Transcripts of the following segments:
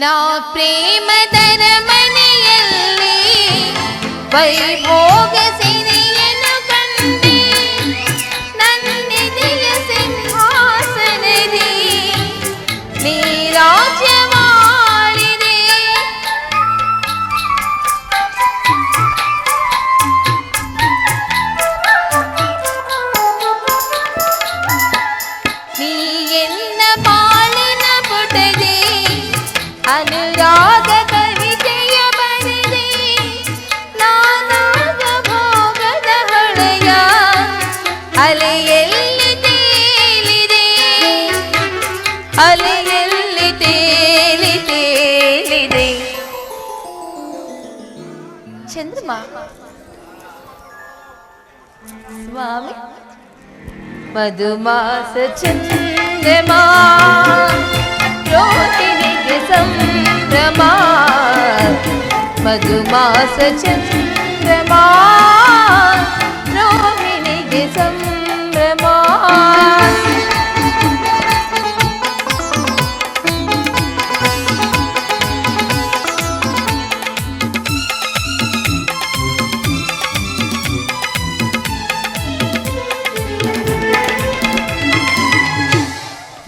ನಾ ಪ್ರೇಮದರ ಮನೆಯಲ್ಲಿ ವೈಭೋಗ ಸಿರಿಯನ್ನು ಕಂಡೆ, ನನ್ನಿದೆಯ ಸಿಂಹಾಸನದಿ ನೀ ರಾಜ್ಯವಾಳಿದೆ. ನೀ ಎನ್ನ ಬಾಳಿನ ಪುಟದೆ ಅನುರಾಗ ಕವಿತೆಯ ಬರೆದೆ, ನಾನಾಗ ಭೋಗದ ಹೊಳೆಯ ಅಲೆಯಲ್ಲಿ ತೇಲಿದೆ, ಅಲೆಯಲ್ಲಿ ತೇಲಿದೆ. ಚಂದ್ರಮ ಸ್ವಾಮಿ ಮಧುಮಾಸ ಚಂದ್ರಮ ರೋಹಿಣಿಗೆ ಸಂಭ್ರಮ, ಮಧುಮಾಸ ಚಂದ್ರಮ ರೋಹಿಣಿಗೆ ಸಂಭ್ರಮ.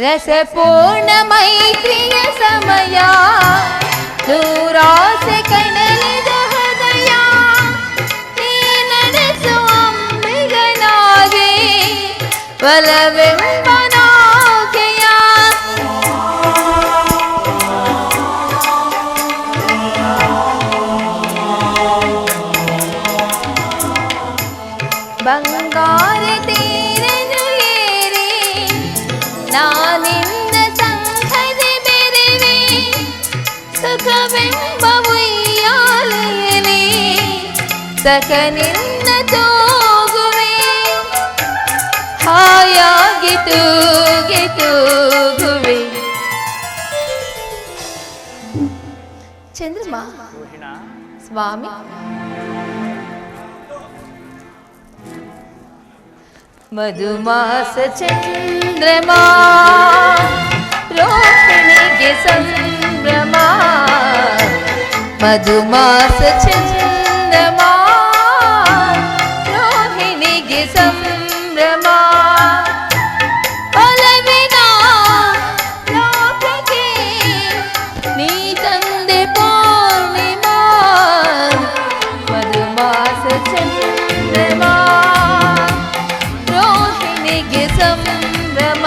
ರಸಪೂರ್ಣ ಮೈತ್ರಿಯ ಸಮಯ, ನೂರಾಸೆ ಕಣಲಿದ ಹೃದಯ, ನೀ ನಡೆಸುವ ಅಂಬಿಗನಾಗೆ ಒಲವೆಂಬ ನೌಕೆಯ. ಬಂಗಾರ ತೀರನು ಏರಿ ನಾನಿನ್ನ ಸಂಘದೆ ಬೆರೆವೆ, ಸುಖವೆಂಬ ಉಯ್ಯಾಲೆಯಲ್ಲಿ ಸಖ ನಿನ್ನ ತೂಗುವೆ, ಹಾಯಾಗಿ ತೂಗುವೆ. ಚಂದ್ರಮ ಸ್ವಾಮಿ ಮಧುಮಾಸ ಚಂದ್ರಮ ರೋಹಿಣಿಗೆ ಸಂಭ್ರಮ, ಮಧುಮಾಸ ಚಂದ್ರಮ ರೋಹಿಣಿಗೆ ಸಂಭ್ರಮ. ಒಲವಿನ ಲೋಕಕ್ಕೆ ನೀ ತಂದೆ ಪೂರ್ಣಿಮಾ, ಮಧುಮಾಸ ಚಂದ್ರಮ ರೋಹಿಣಿಗೆ ಸಂಭ್ರಮ,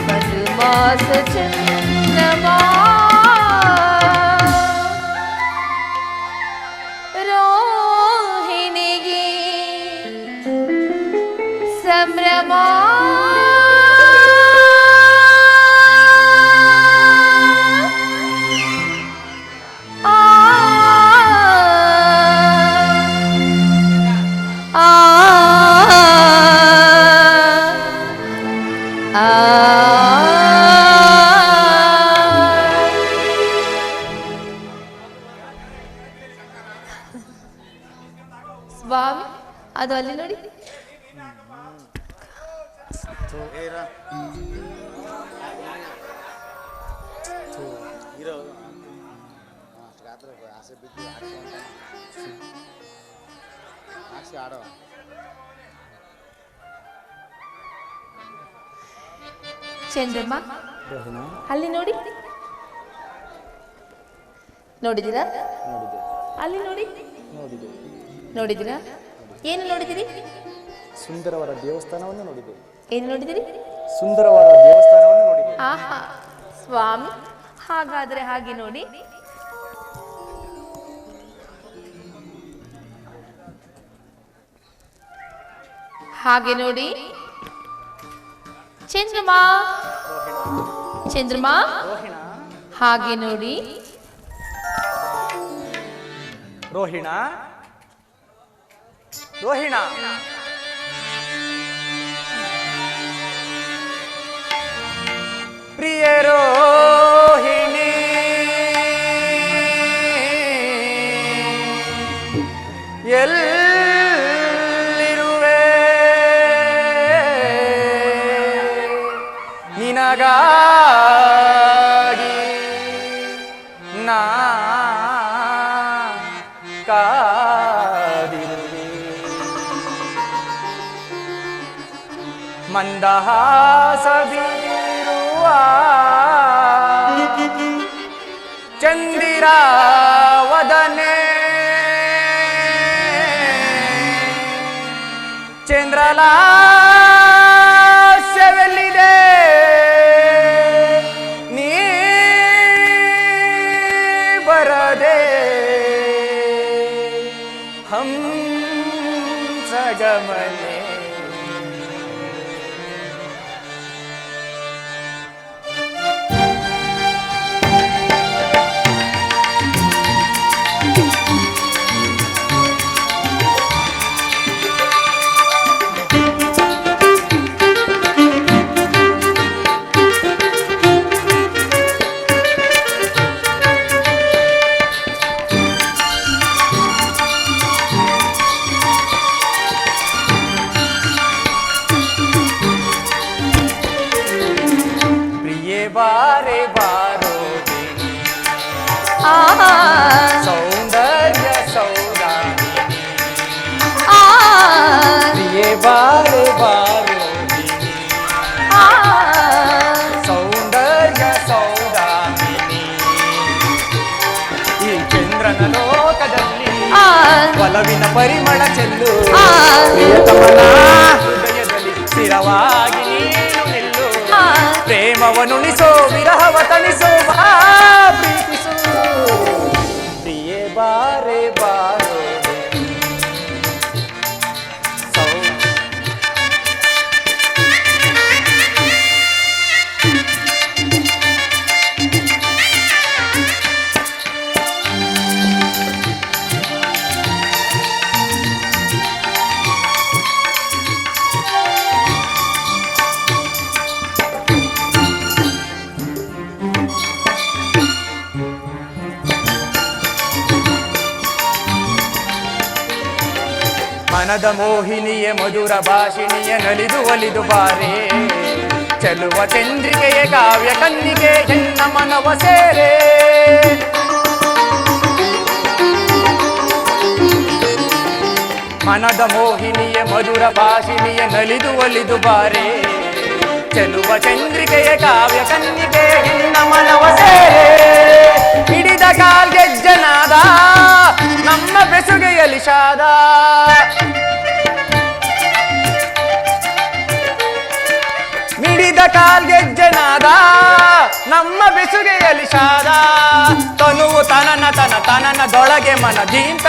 ಮಧುಮಾಸ ಚಂದ್ರಮ ರೋಹಿಣಿಗೆ ಸಂಭ್ರಮ. ಸ್ವಾಮಿ ಅದು ಅಲ್ಲಿ ನೋಡಿ. ಚಂದ್ರಮ್ಮ ಅಲ್ಲಿ ನೋಡಿ, ನೋಡಿದ್ದೀರಾ? ಅಲ್ಲಿ ನೋಡಿ, ನೋಡಿದ್ದೀರಾ? ಏನು ನೋಡಿದಿರಿ? ಸುಂದರವಾದ ದೇವಸ್ಥಾನವನ್ನು ನೋಡಿದೆ. ಏನು ನೋಡಿದಿರಿ? ಸುಂದರವಾದ ದೇವಸ್ಥಾನವನ್ನು ನೋಡಿದೆ. ಆಹಾ ಸ್ವಾಮಿ, ಹಾಗಾದ್ರೆ ಹಾಗೆ ನೋಡಿ. ಹಾಗೆ ನೋಡಿ ಚಂದ್ರಮ, ಚಂದ್ರಮ ಹಾಗೆ ನೋಡಿ. ರೋಹಿಣ, ರೋಹಿಣ ಪ್ರಿಯ ರೋಹಿಣಿ, ಎಲ್ಲಿರುವೆ ನಿನಗಾಗಿ ಮಂದಹಾಸ ಬೀರುವ ಚಂದಿರಾವದನೆ ಚಂದ್ರಲಾಸ್ಯವೆಲ್ಲಿದೆ ನೀ ಬರದೆ ಹಂಸಗಮನೆ ಬಾರೆ ಬಾರೋ ಸೌಂದರ್ಯ ಸೌದಾಮಿನಿ ಪ್ರಿಯೆ ಬಾರೆ ಬಾರೋ ಸೌಂದರ್ಯ ಸೌದಾಮಿನಿ ಈ ಚಂದ್ರನ ಲೋಕದಲ್ಲಿ ಒಲವಿನ ಪರಿಮಳ ಚೆಲ್ಲು ಪ್ರಿಯತಮನ ಹೃದಯದಲ್ಲಿ ಸ್ಥಿರವಾಗಿ ನಿಲ್ಲು ಪ್ರೇಮವನುಣಿಸೋ ವಿರಹವ ತಣಿಸೋ ಪ್ರೀತಿಸು ಪ್ರಿಯೆ ಬಾರೆ ಬಾರೋ ಮನದ ಮೋಹಿನಿಯ ಮಧುರ ಭಾಷಿಣಿಯ ನಲಿದು ಒಲಿದು ಬಾರೆ ಚೆಲುವ ಚಂದ್ರಿಕೆಯ ಕಾವ್ಯ ಕನ್ನಿಗೆ ಎನ್ನ ಮನವ ಸೇರೆ ಮನದ ಮೋಹಿನಿಯ ಮಧುರ ಭಾಷಿಣಿಯ ನಲಿದು ಒಲಿದು ಬಾರೆ ಚೆಲುವ ಚಂದ್ರಿಕೆಯ ಕಾವ್ಯ ಕನ್ನಿಗೆ ಎನ್ನ ಮನವ ಸೇರೆ ಹಿಡಿದ ಕಾಲ್ಗೆಜ್ಜನಾದ ನಮ್ಮ ಬೆಸುಗೆಯಲ್ಲಿ ಶಾದ ಮಿಡಿದ ಕಾಲ್ಗೆಜ್ಜನಾದ ನಮ್ಮ ಬೆಸುಗೆಯಲ್ಲಿ ಶಾದ ತನುವು ತನನದೊಳಗೆ ಮನ ದೀಂತ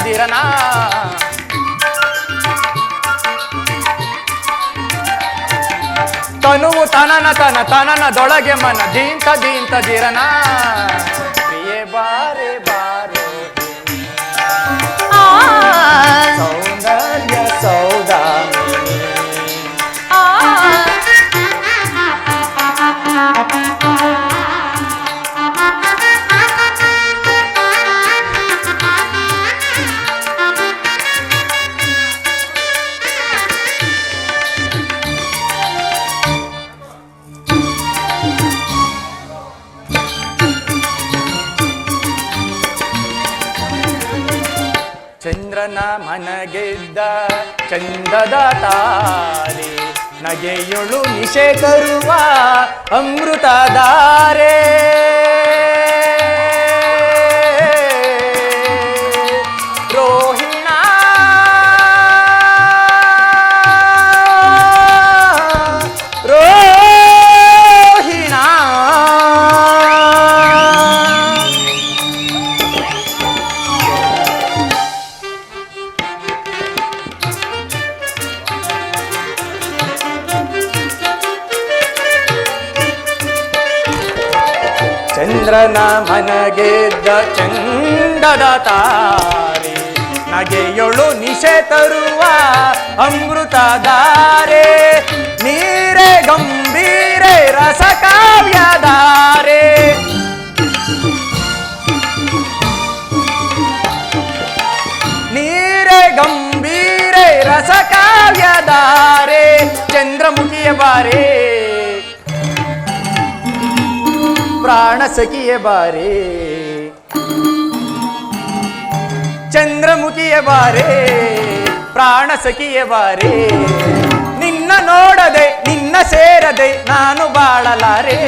ದಿರನ ತನುವು ತನನದೊಳಗೆ ಮನ ದೀಂತ ದಿರನ ಪ್ರಿಯೆ ಬಾರೆ ಬಾರೋ ಸೌಂದರ್ಯ ಸೌದಾಮಿನಿ ಚಂದ್ರನ ಮನಗೆದ್ದ ಚಂದದ ತಾರೆ ನಗೆಯೊಳು ನಿಶೆ ತರುವ ಅಮೃತಧಾರೆ ರೋಹಿಣ ರೋಹಿಣ ಚಂದ್ರನ ಮನಗೆದ್ದ ಚಂದದ ತಾರೆ ನಗೆಯೊಳು ನಿಶೆ ತರುವ ಅಮೃತಧಾರೆ ನೀರೆ ಗಂಭೀರೆ ರಸ ಕಾವ್ಯಧಾರೆ ನೀರೆ ಗಂಭೀರೆ ರಸ ಕಾವ್ಯಧಾರೆ ಚಂದ್ರಮುಖಿಯ ಬಾರೆ ಪ್ರಾಣ ಸಖಿಯ ಬಾರೆ ಚಂದ್ರಮುಖಿಯ ಬಾರೆ ಪ್ರಾಣ ಸಖಿಯ ಬಾರೆ ನಿನ್ನ ನೋಡದೆ ನಿನ್ನ ಸೇರದೆ ನಾನು ಬಾಳಲಾರೆ.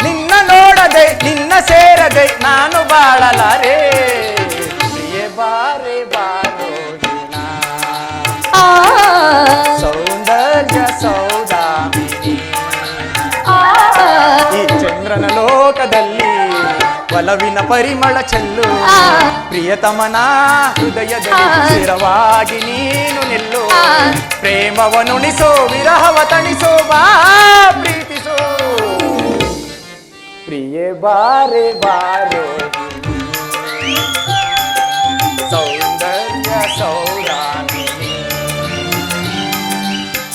ನಿನ್ನ ನೋಡದೆ ನಿನ್ನ ಸೇರದೆ ನಾನು ಬಾಳಲಾರೆ. ಪ್ರಿಯ ಬಾರೆ ಬಾರೋ ಹಿನ ಸೌಂದರ್ಯ ಸೌದಾಮಿನಿ. ಈ ಚಂದ್ರನ ಲೋಕದಲ್ಲಿ ಒಲವಿನ ಪರಿಮಳ ಚೆಲ್ಲು. ಪ್ರಿಯತಮನ ಹೃದಯದಲ್ಲಿ ಸ್ಥಿರವಾಗಿ ನೀನು ನಿಲ್ಲು. ಪ್ರೇಮವನುಣಿಸೋ ವಿರಹವ ತಣಿಸೋ ಬಾ ಪ್ರೀತಿಸೋ. ಪ್ರಿಯ ಬಾರೆ ಬಾರೋ ಸೌಂದರ್ಯ ಸೌದಾಮಿನಿ.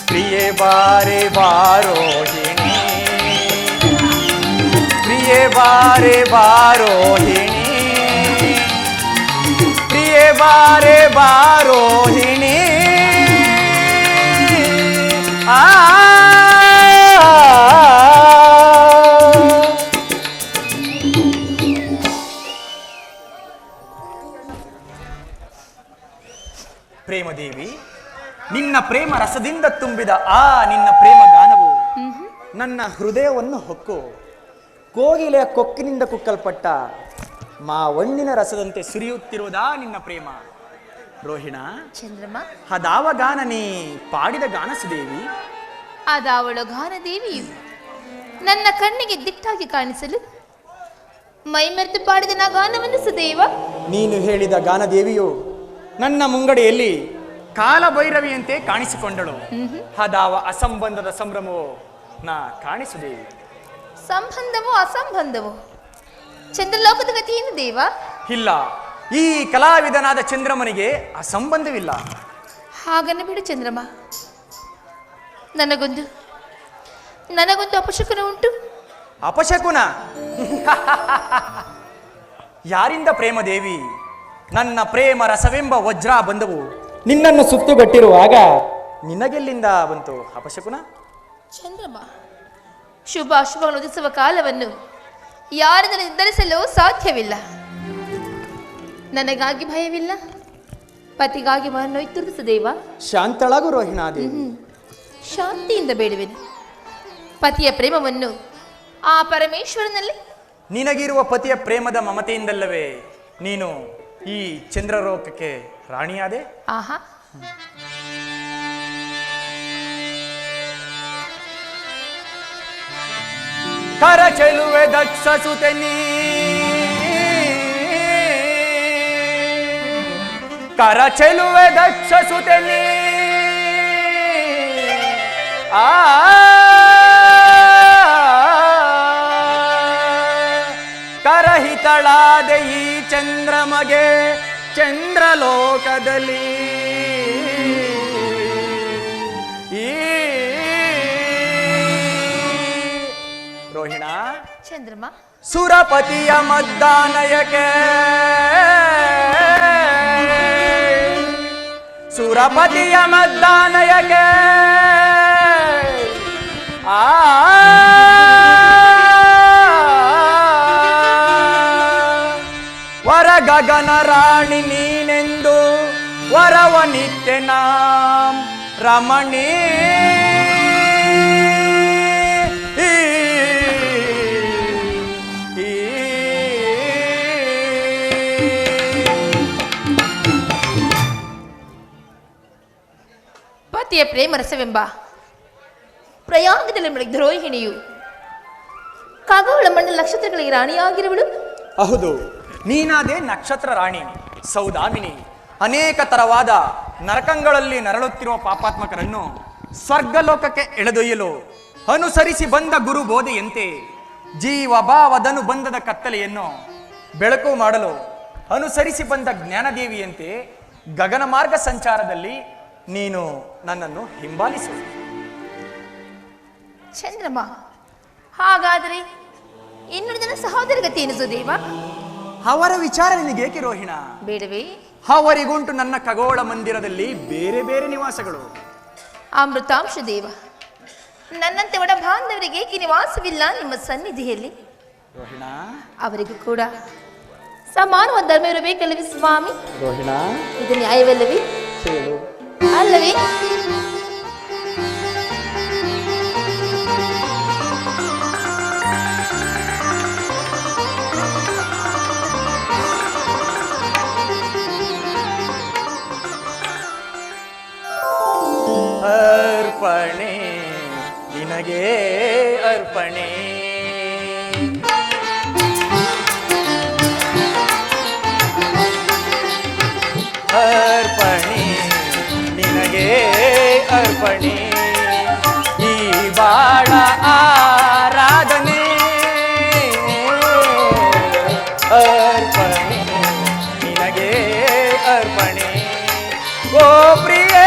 ಪ್ರಿಯ ಬಾರೆ ಬಾರೋ ಹಿಣಿ. ಪ್ರಿಯ ಬಾರೆ ಬಾರೋ ಹಿಣಿ. ಪ್ರಿಯ ಬಾರೆ ಬಾರೋ ಹಿಣಿ. ಆ ಪ್ರೇಮದೇವಿ, ನಿನ್ನ ಪ್ರೇಮ ರಸದಿಂದ ತುಂಬಿದ ನಿನ್ನ ಪ್ರೇಮ ಗಾನವು ನನ್ನ ಹೃದಯವನ್ನು ಹೊಕ್ಕು. ಕೋಗಿಲೆಯ ಕೊಕ್ಕಿನಿಂದ ಕುಕ್ಕಲ್ಪಟ್ಟ ಮಾವಣ್ಣಿನ ರಸದಂತೆ ಸುರಿಯುತ್ತಿರುವುದಾ ನಿನ್ನ ಪ್ರೇಮ. ರೋಹಿಣ, ಚಂದ್ರಮ್ಮ, ಅದಾವ ಗಾನ ನೀ ಪಾಡಿದ ಗಾನ ಸುದೇವಿ. ಅದಾವಳು ಗಾನದೇವಿಯು ನನ್ನ ಕಣ್ಣಿಗೆ ದಿಟ್ಟಾಗಿ ಕಾಣಿಸಲು ಮೈಮೆರೆದು ಪಾಡಿದ ನಾ ಗಾನವನ್ನು ಸುದೇವ. ನೀನು ಹೇಳಿದ ಗಾನದೇವಿಯು ನನ್ನ ಮುಂಗಡೆಯಲ್ಲಿ ಕಾಲಭೈರವಿಯಂತೆ ಕಾಣಿಸಿಕೊಂಡಳು. ಅದಾವ ಅಸಂಬಂಧದ ಸಂಭ್ರಮವೋ ನಾ ಕಾಣಿಸುದೇವಿ. ಸಂಬಂಧವೋ ಅಸಂಬಂಧವೋ ಚಂದ್ರಲೋಕದ ಗತಿ ಏನು ದೇವ? ಇಲ್ಲ, ಈ ಕಲಾವಿದನಾದ ಚಂದ್ರಮನಿಗೆ ಅಸಂಬಂಧವಿಲ್ಲ. ಹಾಗನ್ನು ಬಿಡು ಚಂದ್ರಮ್ಮ. ನನಗೊಂದು ಅಪಶಕುನ ಉಂಟು. ಅಪಶಕುನ? ಯಾರಿಂದ ಪ್ರೇಮದೇವಿ? ನನ್ನ ಪ್ರೇಮ ರಸವೆಂಬ ವಜ್ರ ಬಂದವು ನಿನ್ನನ್ನು ಸುತ್ತುಗಟ್ಟಿರುವಾಗ ನಿನಗೆಲ್ಲಿಂದ ಬಂತು ಅಪಶಕುನ? ಚಂದ್ರಮ್ಮ, ಶುಭ ಅಶುಭಗಳನ್ನು ಉದಿಸುವ ಕಾಲವನ್ನು ಯಾರಿಂದ ನಿರ್ಧರಿಸಲು ಸಾಧ್ಯವಿಲ್ಲ. ನನಗಾಗಿ ಭಯವಿಲ್ಲ, ಪತಿಗಾಗಿ ಮನನೊಯ್ತಿರುವುದು ಸುದೇವ. ಶಾಂತಳಾಗು ರೋಹಿಣಾದೇವಿ. ಶಾಂತಿಯಿಂದ ಬೇಡುವೆನು. ಪತಿಯ ಪ್ರೇಮವನ್ನು ಆ ಪರಮೇಶ್ವರನಲ್ಲಿ. ನಿನಗಿರುವ ಪತಿಯ ಪ್ರೇಮದ ಮಮತೆಯಿಂದಲ್ಲವೇ ನೀನು ಈ ಚಂದ್ರಲೋಕಕ್ಕೆ ರಾಣಿಯಾದೆ. ಆಹಾ, ಕರ ಚೆಲುವೆ ದಕ್ಷ ಸುತೆ ನೀ. ಕರ ಚೆಲುವೆ ದಕ್ಷ ಸುತೆ ನೀ. ಕರಹಿತಳಾದ ಈ ಚಂದ್ರಮಗೆ ಚಂದ್ರಲೋಕದಲ್ಲಿ. ರೋಹಿಣ, ಚಂದ್ರಮ್ಮ, ಸುರಪತಿಯ ಮದ್ದಾನಯಕ್ಕೆ. ಸುರಪತಿಯ ಮದ್ದಾನಯಕ್ಕೆ ವರ ಗಗನ ರಾಣಿ ನೀನೆಂದು ವರವ ನಿತ್ಯ ನಾಂ ರಮಣಿ. ಪತಿಯ ಪ್ರೇಮ ರಸವೆಂಬ ಪ್ರಯಾಗದಲ್ಲಿ ಬೆಳಗಿದ ರೋಹಿಣಿಯು ಖಗೋಳ ಮಂಡಲ ನಕ್ಷತ್ರಗಳಿಗೆ ರಾಣಿಯಾಗಿರುವಳು. ಹೌದು, ನೀನಾದೇ ನಕ್ಷತ್ರ ರಾಣಿ ಸೌದಾಮಿನಿ. ಅನೇಕ ತರವಾದ ನರಕಗಳಲ್ಲಿ ನರಳುತ್ತಿರುವ ಪಾಪಾತ್ಮಕರನ್ನು ಸ್ವರ್ಗಲೋಕಕ್ಕೆ ಎಳೆದೊಯ್ಯಲು ಅನುಸರಿಸಿ ಬಂದ ಗುರು ಬೋಧೆಯಂತೆ ಜೀವ ಭಾವದನು ಬಂಧದ ಕತ್ತಲೆಯನ್ನು ಬೆಳಕು ಮಾಡಲು ಅನುಸರಿಸಿ ಬಂದ ಜ್ಞಾನದೇವಿಯಂತೆ ಗಗನ ಮಾರ್ಗ ಸಂಚಾರದಲ್ಲಿ ನೀನು ನನ್ನನ್ನು ಹಿಂಬಾಲಿಸು. ಚಂದ್ರಮ್ಮ, ಹಾಗಾದರೆ ಇನ್ನೊಂದು ಜನ ಸಹೋದರ ಗತಿ ಏನು ಸುದೇವ? ಅವರ ವಿಚಾರ ನಿನಗೇಕೆ ರೋಹಿಣ? ಬೇಡವೇ? ಅವರಿಗುಂಟು ನನ್ನ ಖಗೋಳ ಮಂದಿರದಲ್ಲಿ ಬೇರೆ ಬೇರೆ ನಿವಾಸಗಳು. ಅಮೃತಾಂಶ ದೇವ, ನನ್ನಂತೆ ಒಡ ಬಾಂಧವರಿಗೆ ಏಕೆ ನಿವಾಸವಿಲ್ಲ ನಿಮ್ಮ ಸನ್ನಿಧಿಯಲ್ಲಿ? ರೋಹಿಣ, ಅವರಿಗೂ ಕೂಡ ಸಮಾನವಾದ ಧರ್ಮ ಇರಬೇಕಲ್ಲವೇ ಸ್ವಾಮಿ? ರೋಹಿಣ, ಇದು ನ್ಯಾಯವಲ್ಲವೇ? ಹೇಳು. ಅಲ್ಲವೇ? ಅರ್ಪಣೆ ನಿನಗೆ ಅರ್ಪಣೆ. ಅರ್ಪಣೆ ನಿನಗೆ ಅರ್ಪಣೆ. ಈ ಬಾಳ ಆರಾಧನೆ ಅರ್ಪಣೆ ನಿನಗೆ ಅರ್ಪಣೆ. ಓ ಪ್ರಿಯೇ,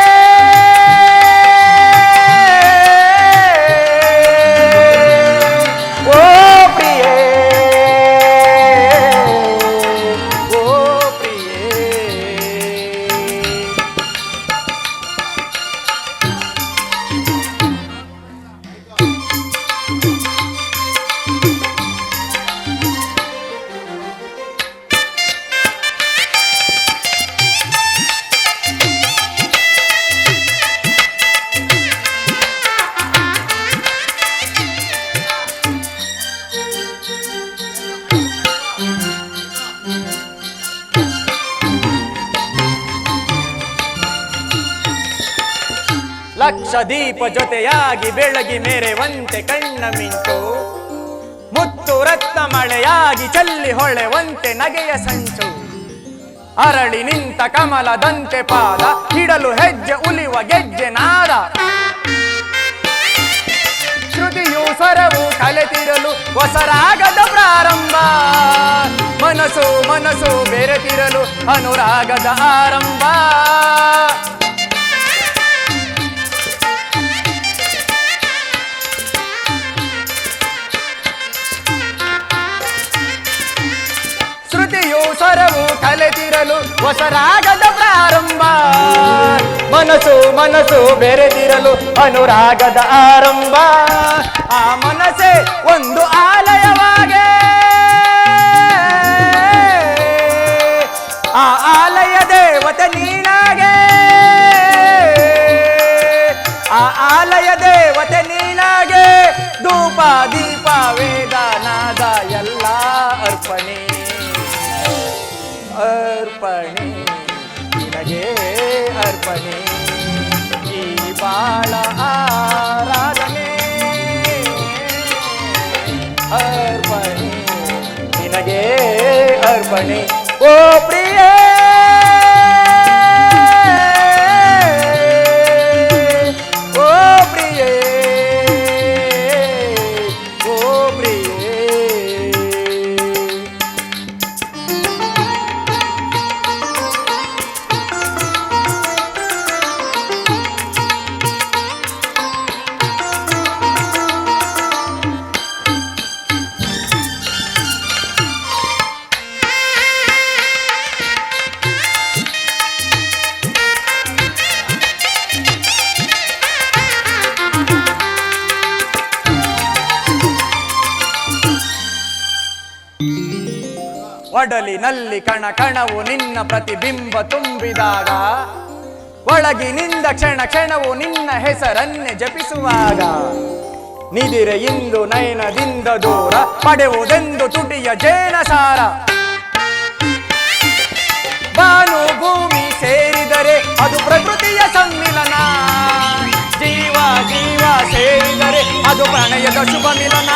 ಲಕ್ಷ ದೀಪ ಜೊತೆಯಾಗಿ ಬೆಳಗಿ ಮೆರೆವಂತೆ ಕಣ್ಣ ಮಿಂಚು, ಮುತ್ತು ರತ್ನ ಮಳೆಯಾಗಿ ಚಲ್ಲಿ ಹೊಳೆವಂತೆ ನಗೆಯ ಸಂಚು. ಅರಳಿ ನಿಂತ ಕಮಲದಂತೆ ಪಾದ ಹಿಡಲು ಹೆಜ್ಜೆ ಉಲಿವ ಗೆಜ್ಜೆ ನಾದ. ಶ್ರುತಿಯು ಸ್ವರವು ಕಲೆತಿರಲು ಹೊಸರಾಗದ ಪ್ರಾರಂಭ. ಮನಸ್ಸು ಮನಸ್ಸು ಬೆರೆತಿರಲು ಅನುರಾಗದ ಆರಂಭ. ಸ್ವರವು ಕಲೆತಿರಲು ಹೊಸರಾಗದ ಪ್ರಾರಂಭ. ಮನಸ್ಸು ಮನಸ್ಸು ಬೆರೆತಿರಲು ಅನುರಾಗದ ಆರಂಭ. ಆ ಮನಸ್ಸೇ ಒಂದು ಆಲಯವಾಗೆ, ಆ ಆಲಯ ದೇವತೆ ನೀನಾಗೆ. ಆ ಆಲಯ ದೇವತೆ ನೀನಾಗೆ. ಧೂಪ ದೀಪ ವೇದ ನಾದ ಎಲ್ಲ ಅರ್ಪಣೆ. ಅರ್ಪಣೆ ನಿನಗೆ ಅರ್ಪಣೆ. ಈ ಬಾಳ ಆರಾಧನೆ ಅರ್ಪಣೆ ನಿನಗೆ ಅರ್ಪಣೆ. ಓ ಪ್ರಿಯೇ, ಓ ಪ್ರಿಯೇ, ಓ ಪ್ರಿಯೇ. ಒಡಲಿನಲ್ಲಿ ಕಣ ಕಣವು ನಿನ್ನ ಪ್ರತಿಬಿಂಬ ತುಂಬಿದಾಗ, ಒಳಗಿನಿಂದ ಕ್ಷಣ ಕ್ಷಣವು ನಿನ್ನ ಹೆಸರನ್ನೇ ಜಪಿಸುವಾಗ, ನಿದಿರೆಯಿಂದು ನಯನದಿಂದ ದೂರ ಪಡೆಯುವುದೆಂದು ತುಟಿಯ ಜೇನಸಾರ. ಬಾನು ಭೂಮಿ ಸೇರಿದರೆ ಅದು ಪ್ರಕೃತಿಯ ಸಮ್ಮಿಲನ, ಜೀವ ಜೀವ ಸೇರಿದರೆ ಅದು ಪ್ರಣಯದ ಶುಭ ಮಿಲನ.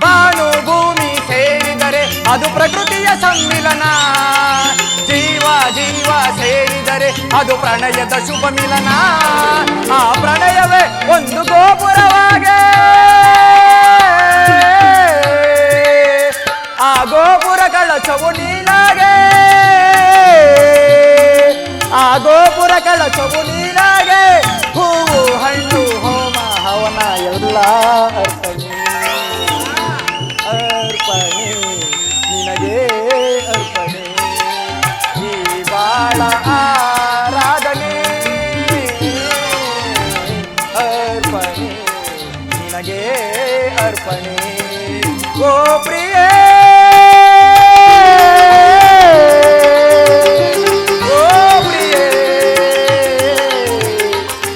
ಬಾನು ಭೂಮಿ ಸೇರಿದರೆ ಅದು ಪ್ರಕೃತಿಯ ಸಮ್ಮಿಲನ, ಜೀವ ಜೀವ ಸೇರಿದರೆ ಅದು ಪ್ರಣಯದ ಶುಭ ಮಿಲನ. ಆ ಪ್ರಣಯವೇ ಒಂದು ಗೋಪುರವಾಗೆ, ಆ ಗೋಪುರ ಕಳಚವು ನೀನಾಗೆ, ಆ ಗೋಪುರ ಕಳಚವು ನೀನಾಗೆ. ಹೂವು ಹಣ್ಣು ಹೋಮ ಹವನ ಎಲ್ಲ ಅರ್ಪಣೆ. ಅರ್ಪಣೆ ನಿನಗೆ ಅರ್ಪಣೆ. ಈ ಬಾಳ ಆರಾಧನೆ ನಿನಗೆ ಅರ್ಪಣೆ ಓ ಪ್ರಿಯೇ ಓ ಪ್ರಿಯೇ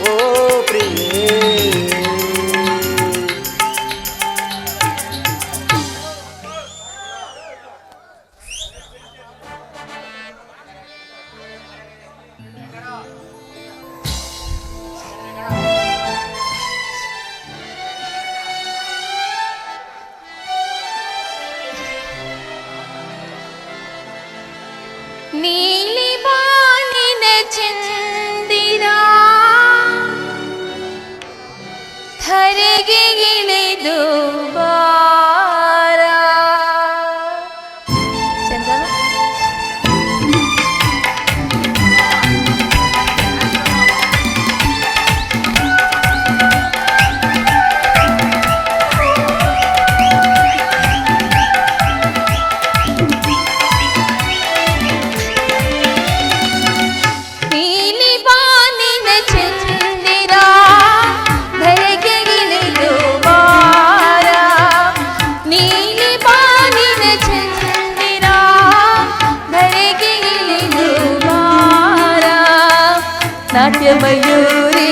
ಓ ಪ್ರಿಯೇ. ನೀಲಿ ಬಾನಿನ ಚಂದಿರ ಧರೆಗೆ ಇಳಿದು ಬಾರ ಚಂದ ನಾಟ್ಯಮಯೂರಿ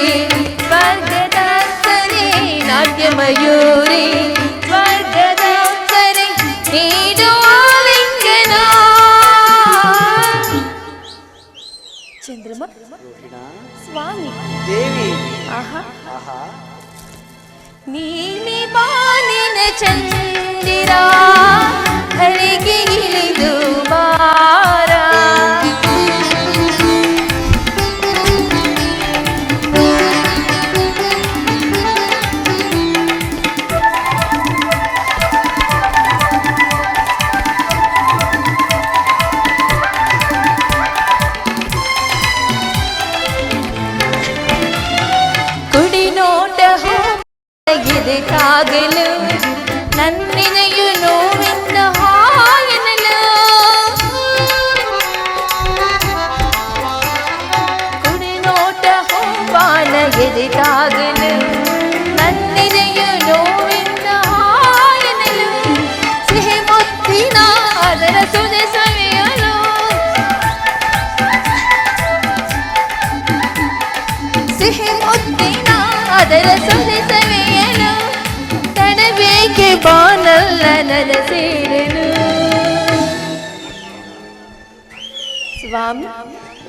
ಸ್ವರ್ಗದ ಸರೆ ನಾಟ್ಯಮಯೂರಿ ಸ್ವರ್ಗದ ಸರೆ ನೀಡುವ ಲಿಂಗನ ಚಂದ್ರಮ ಸ್ವಾಮಿ ದೇವಿ ಆಹಾ ನೀಲಿ ಬಾನಿನ ಚಂದಿರ ಹರಿಗೆ ಇಳಿದು ಬಾರ ಕಾಗಲು ನನ್ನಿನೆಯು ನೋವಿಂದ ಹಾಯನಲು ಕುಡಿ ನೋಟ ಹೋಪಾನ ಎದೆಗಾಗಲು ನನ್ನಿನೆಯು ನೋವಿಂದ ಹಾಯನಲು ಸಿಹಿ ಮುತ್ತಿನ ಅದರ ಸುದೆ ಸವಿಯಲು ಸಿಹಿ ಮುತ್ತಿನ ಅದರ ಸುದೆ ಸವಿಯಲು ತಡಬೇಕೆ ಬಾನಲ್ಲ ನನ್ನ ಸೇರಲು ಸ್ವಾಮಿ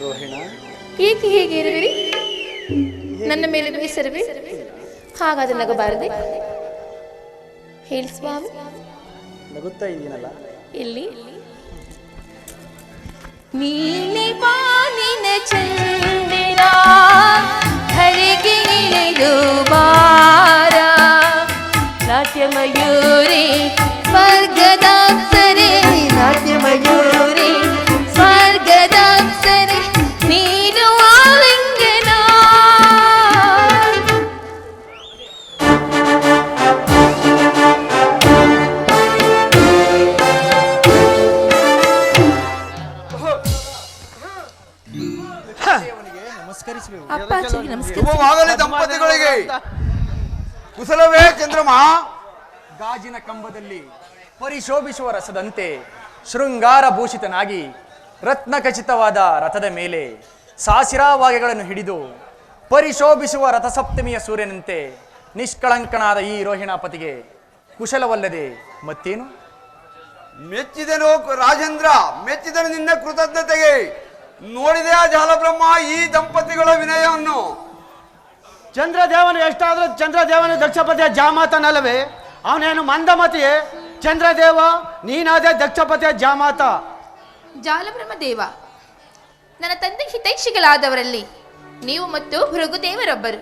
ರೋಹಿಣ ಏಕೆ ಹೀಗೆ ಇರುವಿರಿ ನನ್ನ ಮೇಲೆ ಬೇಸರವೇ ಹಾಗಾದ್ರೆ ನಗಬಾರದೆ ಹೇಳಿ ಸ್ವಾಮಿ ನಗುತ್ತಾ ಇದೀನಲ್ಲ ಇಲ್ಲಿ ನೀಲಿ ಬಾನಿನ ಚಂದಿರ ಹರಿಗೆ ಇಳಿದು ಬಾರ ನಾಟ್ಯಮಯೂರಿ ಸ್ವರ್ಗದ ಸರೆ ನಾಟ್ಯಮಯೂರಿ ಸ್ವರ್ಗದ ಸರೆ ನೀಡುವ ಲಿಂಗನ ಅಪ್ಪಾಜಿಗೆ ನಮಸ್ಕಾರ. ಶುಭವಾಗಲಿ ದಂಪತಿಗಳಿಗೆ. ಕುಶಲವೇ ಚಂದ್ರಮ? ಗಾಜಿನ ಕಂಬದಲ್ಲಿ ಪರಿಶೋಭಿಸುವ ರಸದಂತೆ ಶೃಂಗಾರ ಭೂಷಿತನಾಗಿ ರತ್ನಖಚಿತವಾದ ರಥದ ಮೇಲೆ ಸಾಸಿರಾವಾಗೆಗಳನ್ನು ಹಿಡಿದು ಪರಿಶೋಭಿಸುವ ರಥಸಪ್ತಮಿಯ ಸೂರ್ಯನಂತೆ ನಿಷ್ಕಳಂಕನಾದ ಈ ರೋಹಿಣಾಪತಿಗೆ ಕುಶಲವಲ್ಲದೆ ಮತ್ತೇನು? ಮೆಚ್ಚಿದನು ರಾಜೇಂದ್ರ, ಮೆಚ್ಚಿದನು ನಿನ್ನ ಕೃತಜ್ಞತೆಗೆ. ನೋಡಿದೆಯಾ ಜಾಲಬ್ರಹ್ಮ ಈ ದಂಪತಿಗಳ ವಿನಯವನ್ನು? ಚಂದ್ರದೇವನು ಎಷ್ಟಾದರೂ ಚಂದ್ರದೇವನು ದಕ್ಷಪತಿಯ ಜಾಮಾತನಲ್ಲವೇ? ಅವನೇನು ಮಂದಮತಿಯೇ? ಚಂದ್ರದೇವ ನೀನಾದೇ ದಕ್ಷಪತಿಯ ಜಾಮಾತ. ಜಾಲಬ್ರಹ್ಮ ದೇವ, ನನ್ನ ತಂದೆ ಹಿತೈಷಿಗಳಾದವರಲ್ಲಿ ನೀವು ಮತ್ತು ಭೃಗುದೇವರೊಬ್ಬರು.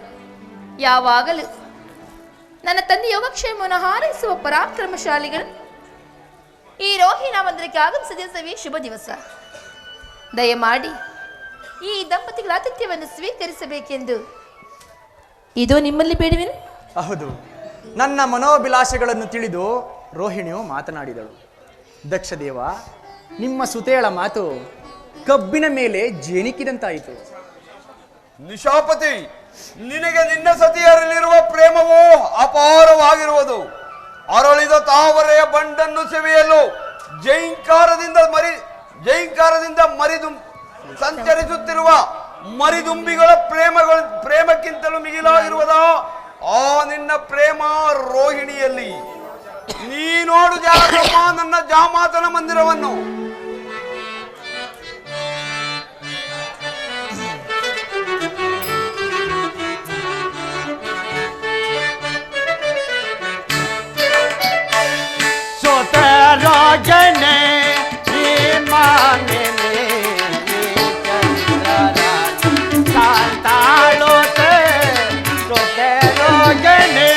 ಯಾವಾಗಲೂ ನನ್ನ ತಂದೆ ಯೋಗಕ್ಷೇಮವನ್ನು ಹಾರೈಸುವ ಪರಾಕ್ರಮಶಾಲಿಗಳು ಈ ರೋಹಿಣ ಮಂದಿರಕ್ಕೆ ಆಗಮಿಸಿದ ಶುಭ ದಿವಸ. ದಯಮಾಡಿ ಈ ದಂಪತಿಗಳ ಆತಿಥ್ಯವನ್ನು ಸ್ವೀಕರಿಸಬೇಕೆಂದು ಇದು ನಿಮ್ಮಲ್ಲಿ ಬೇಡುವೆನು. ಹೌದು, ನನ್ನ ಮನೋಭಿಲಾಷೆಗಳನ್ನು ತಿಳಿದು ರೋಹಿಣಿಯು ಮಾತನಾಡಿದಳು. ದಕ್ಷದೇವ, ನಿಮ್ಮ ಸುತೇಳ ಮಾತು ಕಬ್ಬಿನ ಮೇಲೆ ಜೇನಿಕ್ಕಿದಂತಾಯಿತು. ನಿಶಾಪತಿ, ನಿನಗೆ ನಿನ್ನ ಸತಿಯರಲ್ಲಿರುವ ಪ್ರೇಮವು ಅಪಾರವಾಗಿರುವುದು. ಅರಳಿದ ತಾವರೆಯ ಬಂಡನ್ನು ಸೆವೆಯಲು ಜೈಂಕಾರದಿಂದ ಸಂಚರಿಸುತ್ತಿರುವ ಮರಿದುಂಬಿಗಳ ಪ್ರೇಮಕ್ಕಿಂತಲೂ ಮಿಗಿಲಾಗಿರುವುದ ಆ ನಿನ್ನ ಪ್ರೇಮ ರೋಹಿಣಿಯಲ್ಲಿ ನೀ ನೋಡು ಜಾಲಪ್ರಭ ನನ್ನ ಜಾಮಾತನ ಮಂದಿರವನ್ನು. ರಾಜನೇ ಮಾನೆ ತಾಳೋತೆ ಸೋತೆ ರೋಜನೆ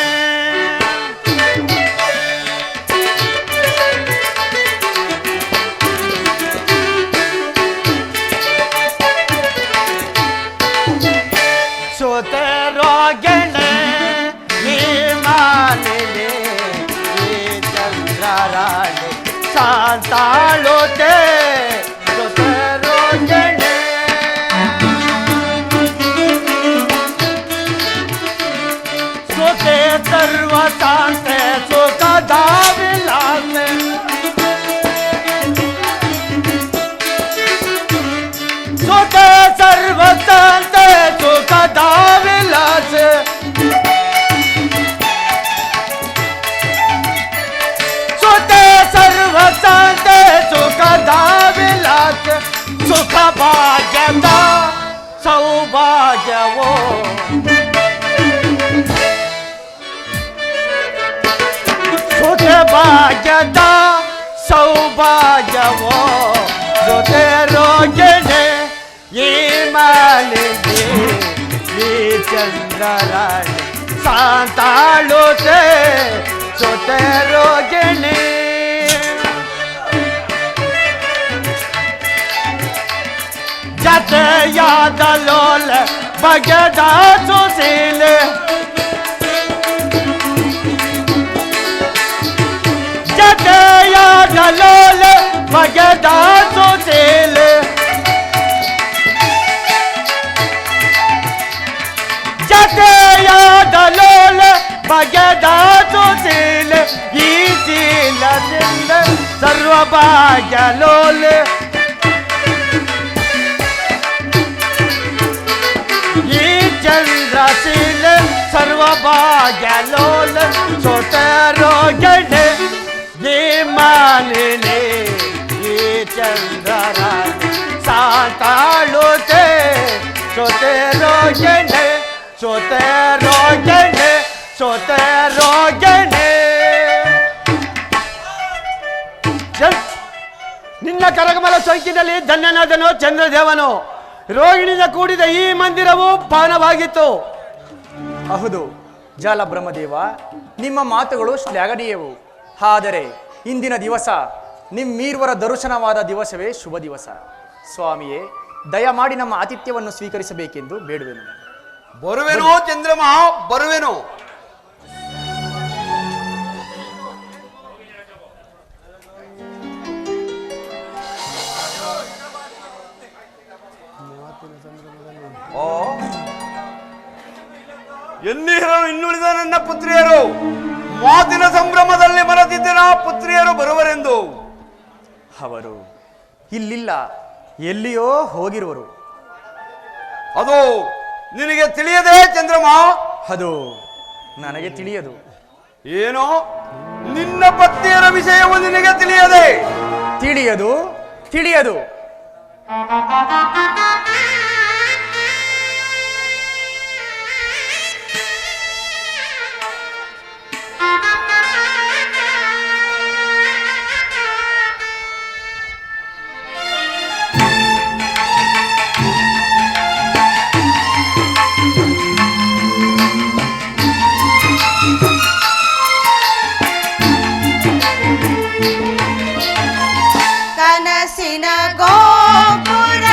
ಸೋತೆ ರೋಜನೆ ನೀ ಮಾನೆ ಚಂದ್ರಾರಾಣೆ ಸಾಂತಾಳೋತೆ ಸೋತೆ ರೋಜನೆ ಸೋತೆ ಸರ್ವ ಶಾಂತೆ ಸುಖದ ವಿಲಾಸೆ ಸೋತೆ ಸರ್ವ ಶಾಂತೆ ಸುಖದ ವಿಲಾಸೆ ಸೋತೆ ಸರ್ವ ಶಾಂತೆ ಸುಖದ ವಿಲಾಸ ಸುಖ ಭಾಗ್ಯದ ಸೌಭಾಗ್ಯವೋ ಸುಖ ಭಾಗ್ಯದ ಸೌಭಾಗ್ಯವೋ ಜೊತೆ ರೋಜನೆ ಈ ಮಾಲಿಗೆ ಈ ಚಂದ್ರರಾಣಿ ಸಾಂತಾಳೋತೆ ಸೋತೆ ರೋಗಿಣಿ ಜತೆಯಾದ ಲೋಲ ಬಗೆದ ಸುಶೀಲೆ ಜತೆಯಾದ ಲೋಲ ಬಗೆದ ಸುಶೀಲೆ ಜತೆಯಾದ ಲೋಲ ಬಗೆದ ಸುಶೀಲೆ ಈ ಶೀಲದಿಂದ ಸರ್ವಭಾಗ್ಯ ಲೋಲೆ ಈ ಚಂದ್ರಶೀಲ ಸರ್ವಭಾಗ್ಯ ಲೋಲ ಸೋತೆ ರೋಗಿಣಿ ಈ ಮಾಲಿನಿ ಈ ಚಂದ್ರರಾಣಿ ಸಾಂತಾಳೋತೆ ಸೋತೆ ರೋಗಿಣಿ ಸೋತೆ ರೋಗಿಣಿ ಸೋತೆ ರೋಗಿಣಿ. ನಿನ್ನ ಕರಗಮಲ ಸೊಂಕಿನಲ್ಲಿ ಧನ್ಯನಾದನು ಚಂದ್ರದೇವನು. ರೋಹಿಣಿಯಿಂದ ಕೂಡಿದ ಈ ಮಂದಿರವು ಪಾವನವಾಗಿತ್ತು. ಹೌದು ಜಾಲ ಬ್ರಹ್ಮದೇವ, ನಿಮ್ಮ ಮಾತುಗಳು ಶ್ಲಾಘನೀಯವು. ಆದರೆ ಇಂದಿನ ದಿವಸ ನಿಮ್ಮೀರ್ವರ ದರ್ಶನವಾದ ದಿವಸವೇ ಶುಭ ದಿವಸ. ಸ್ವಾಮಿಯೇ, ದಯಮಾಡಿ ನಮ್ಮ ಆತಿಥ್ಯವನ್ನು ಸ್ವೀಕರಿಸಬೇಕೆಂದು ಬೇಡುವೆನು. ಬರುವೆನೋ ಚಂದ್ರಮಾ, ಬರುವೆನೋ. ಎಲ್ಲಿರಲು ಇನ್ನುಳಿದ ನನ್ನ ಪುತ್ರಿಯರು ಮಾತಿನ ಸಂಭ್ರಮದಲ್ಲಿ ಮರೆತಿದ್ದ ಪುತ್ರಿಯರು ಬರುವರೆಂದು. ಅವರು ಇಲ್ಲಿಲ್ಲ, ಎಲ್ಲಿಯೋ ಹೋಗಿರುವರು. ಅದು ನಿನಗೆ ತಿಳಿಯದೆ ಚಂದ್ರಮ? ಅದು ನನಗೆ ತಿಳಿಯದು. ಏನೋ ನಿನ್ನ ಪತ್ನಿಯರ ವಿಷಯವು ನಿನಗೆ ತಿಳಿಯದೆ? ತಿಳಿಯದು ತಿಳಿಯದು. ಕನಸಿನ ಗೋಪುರ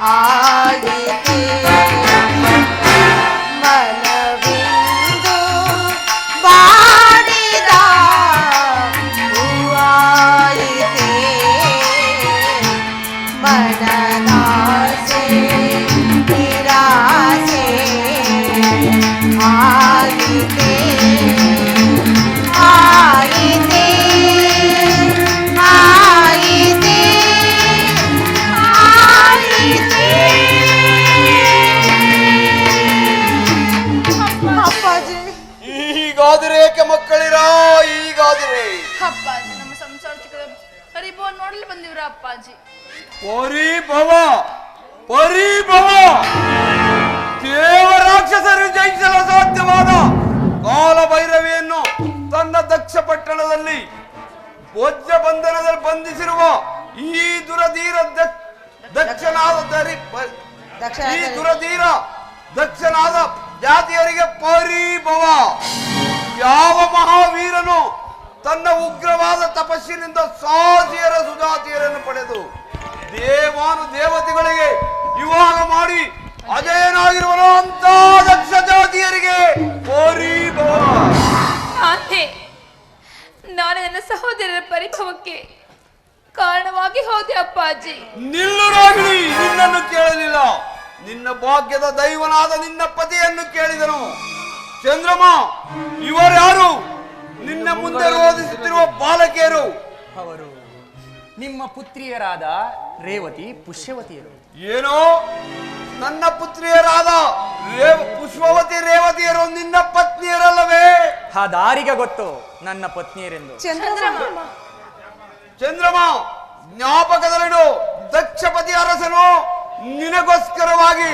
ಆಯಿತೆ ಮನವಿಂದು ಬಾಡಿದ ಹೂವಾಯಿತೆ ಮನದಾಸೆ ನಿರಾಸೆ ಆಯಿತೆ ಆಯಿತೆ ಆಯಿತೆ ಆಯಿತೆ ಅಪ್ಪಾಜಿ ಈಗಾದರೆ ಏಕೆ ಮಕ್ಕಳಿರ ಈಗಾದರೆ ಅಪ್ಪಾಜಿ ನಮ್ಮ ಸಂಸಾರ ಚಿಕ್ಕದ ಹರಿಭವನ್ ನೋಡಲು ಬಂದಿವ್ರ ಅಪ್ಪಾಜಿ. ಪರಿಭವ ಪರಿಭವ ದೇವ ರಾಕ್ಷಸರು ಜಯಿಸಲು ಸಾಧ್ಯವಾದ ಕಾಲಭೈರವಿಯನ್ನು ತನ್ನ ದಕ್ಷ ಪಟ್ಟಣದಲ್ಲಿ ವಜ್ರ ಬಂಧನದಲ್ಲಿ ಬಂಧಿಸಿರುವ ಈ ದುರಧೀರ ದಕ್ಷನಾದ ಜಾತಿಯರಿಗೆ ಪರಿಭವ. ಯಾವ ಮಹಾವೀರನು ತನ್ನ ಉಗ್ರವಾದ ತಪಸ್ಸಿನಿಂದ ಸಾಧಿಯರ ಸುಜಾತಿಯರನ್ನು ಪಡೆದು ದೇವಾನು ದೇವತೆಗಳಿಗೆ ವಿವಾಹ ಮಾಡಿ ಅಜಯನಾಗಿರುವನು ಅಂತ ದಕ್ಷ ಜಾತಿಯರಿಗೆ ಪರಿಭವ. ಆತೆ ನಾನು ನನ್ನ ಸಹೋದರರ ಪರಿಭವಕ್ಕೆ ಕಾರಣವಾಗಿ ಹೋದೆ ಅಪ್ಪಾಜಿ. ನಿಲ್ಲು ರಾಗಿಣಿ, ನಿನ್ನನ್ನು ಕೇಳಲಿಲ್ಲ. ನಿನ್ನ ಭಾಗ್ಯದ ದೈವನಾದ ನಿನ್ನ ಪತಿಯನ್ನು ಕೇಳಿದನು. ಚಂದ್ರಮ, ಇವರ್ಯಾರು? ನಿನ್ನ ಮುಂದೆ ರೋಧಿಸುತ್ತಿರುವ ಬಾಲಕಿಯರು ಅವರು ನಿಮ್ಮ ಪುತ್ರಿಯರಾದ ರೇವತಿ ಪುಷ್ಯವತಿಯರು. ಏನೋ ನನ್ನ ಪುತ್ರಿಯರಾದ ಪುಷ್ಪವತಿ ರೇವತಿಯರು ನಿನ್ನ ಪತ್ನಿಯರಲ್ಲವೇ? ಆ ದಾರಿಗೆ ಗೊತ್ತು ನನ್ನ ಪತ್ನಿಯರೆಂದು. ಚಂದ್ರಮ, ಜ್ಞಾಪಕದಲ್ಲಿಡು. ದಕ್ಷಪತಿ ಅರಸನು ನಿನಗೋಸ್ಕರವಾಗಿ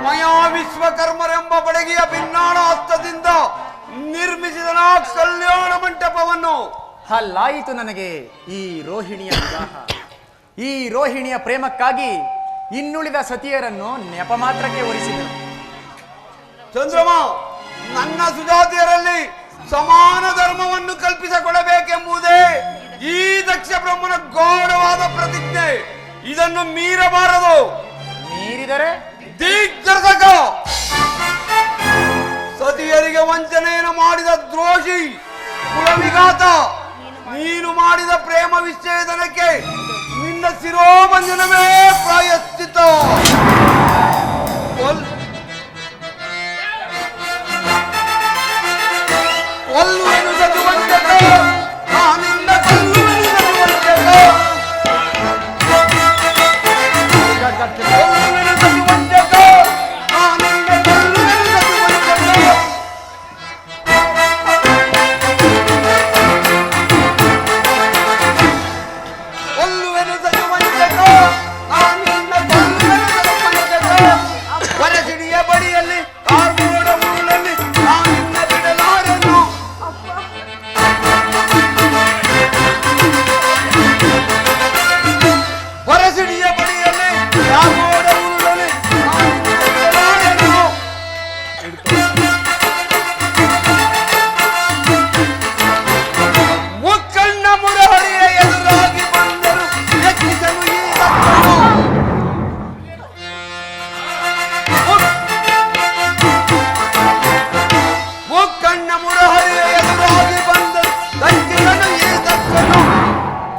ಮಯಾ ವಿಶ್ವಕರ್ಮರೆಂಬ ಬಡಗಿಯ ಭಿನ್ನಾಣ ಹಸ್ತದಿಂದ ನಿರ್ಮಿಸಿದನ ಕಲ್ಯಾಣ ಮಂಟಪವನ್ನು. ಅಲ್ಲಾಯಿತು ನನಗೆ ಈ ರೋಹಿಣಿಯ ವಿವಾಹ. ಈ ರೋಹಿಣಿಯ ಪ್ರೇಮಕ್ಕಾಗಿ ಇನ್ನುಳಿದ ಸತಿಯರನ್ನು ನೆಪ ಮಾತ್ರಕ್ಕೆ ಒಲಿಸಿದನು. ಚಂದ್ರಮ, ನನ್ನ ಸುಜಾತಿಯರಲ್ಲಿ ಸಮಾನ ಧರ್ಮವನ್ನು ಕಲ್ಪಿಸಿಕೊಡಬೇಕೆಂಬುದೇ ಈ ದಕ್ಷ ಬ್ರಹ್ಮನ ಘೋರವಾದ ಪ್ರತಿಜ್ಞೆ. ಇದನ್ನು ಮೀರಬಾರದು. ಮೀರಿದರೆ ದಿಗ್ದರ್ಶಕ, ಸತಿಯರಿಗೆ ವಂಚನೆಯನ್ನು ಮಾಡಿದ ದ್ರೋಹಿ, ಕುಲವಿಘಾತ, ನೀನು ಮಾಡಿದ ಪ್ರೇಮ ವಿಚ್ಛೇದನಕ್ಕೆ ನಿನ್ನ ಶಿರೋಭಂಜನವೇ ಪ್ರಾಯಶ್ಚಿತ್ತ. ಕೊಲ್ಲುವೆನು ಸಜುವಂತಕ, ನಾನಿನ್ನ ಕೊಲ್ಲುವೆನು ಸಜುವಂತಕ. ಕೊಲ್ಲುವೆನು ಸಜುವಂತಕ, ನಾನಿನ್ನ ಕೊಲ್ಲುವೆನು ಸಜುವಂತಕ. ಕೊಲ್ಲುವೆನು ಸಜುವಂತಕ, ನಾನಿನ್ನ ಕೊಲ್ಲುವೆನು ಸಜುವಂತಕ. ವರಸಿಡಿಯ ಬಡಿಯಲ್ಲಿ ಕಾರ್ಮೋಡ ಊರಲ್ಲಿ ನಾನಿನ್ನ ಬಿಡಲಾರನು. ವರಸಿಡಿಯ ಬಡಿಯಲ್ಲಿ ಕಾರ್ಮೋಡ ಊರಲ್ಲಿ ನಾನಿನ್ನ ಬಿಡಲಾರನು. ಮುಕ್ಕಣ್ಣ ಮುರಹರಿಯ ಎದುರಾಗಿ ಬಂದರು ಎಕ್ಕಿಸಲು ಈ ದತ್ತನು. ಮುಕ್ಕಣ್ಣ ಮುರಹರಿಯ ಎದುರಾಗಿ ಬಂದರು ದಕ್ಕಿಸಲು ಈ ದತ್ತನು.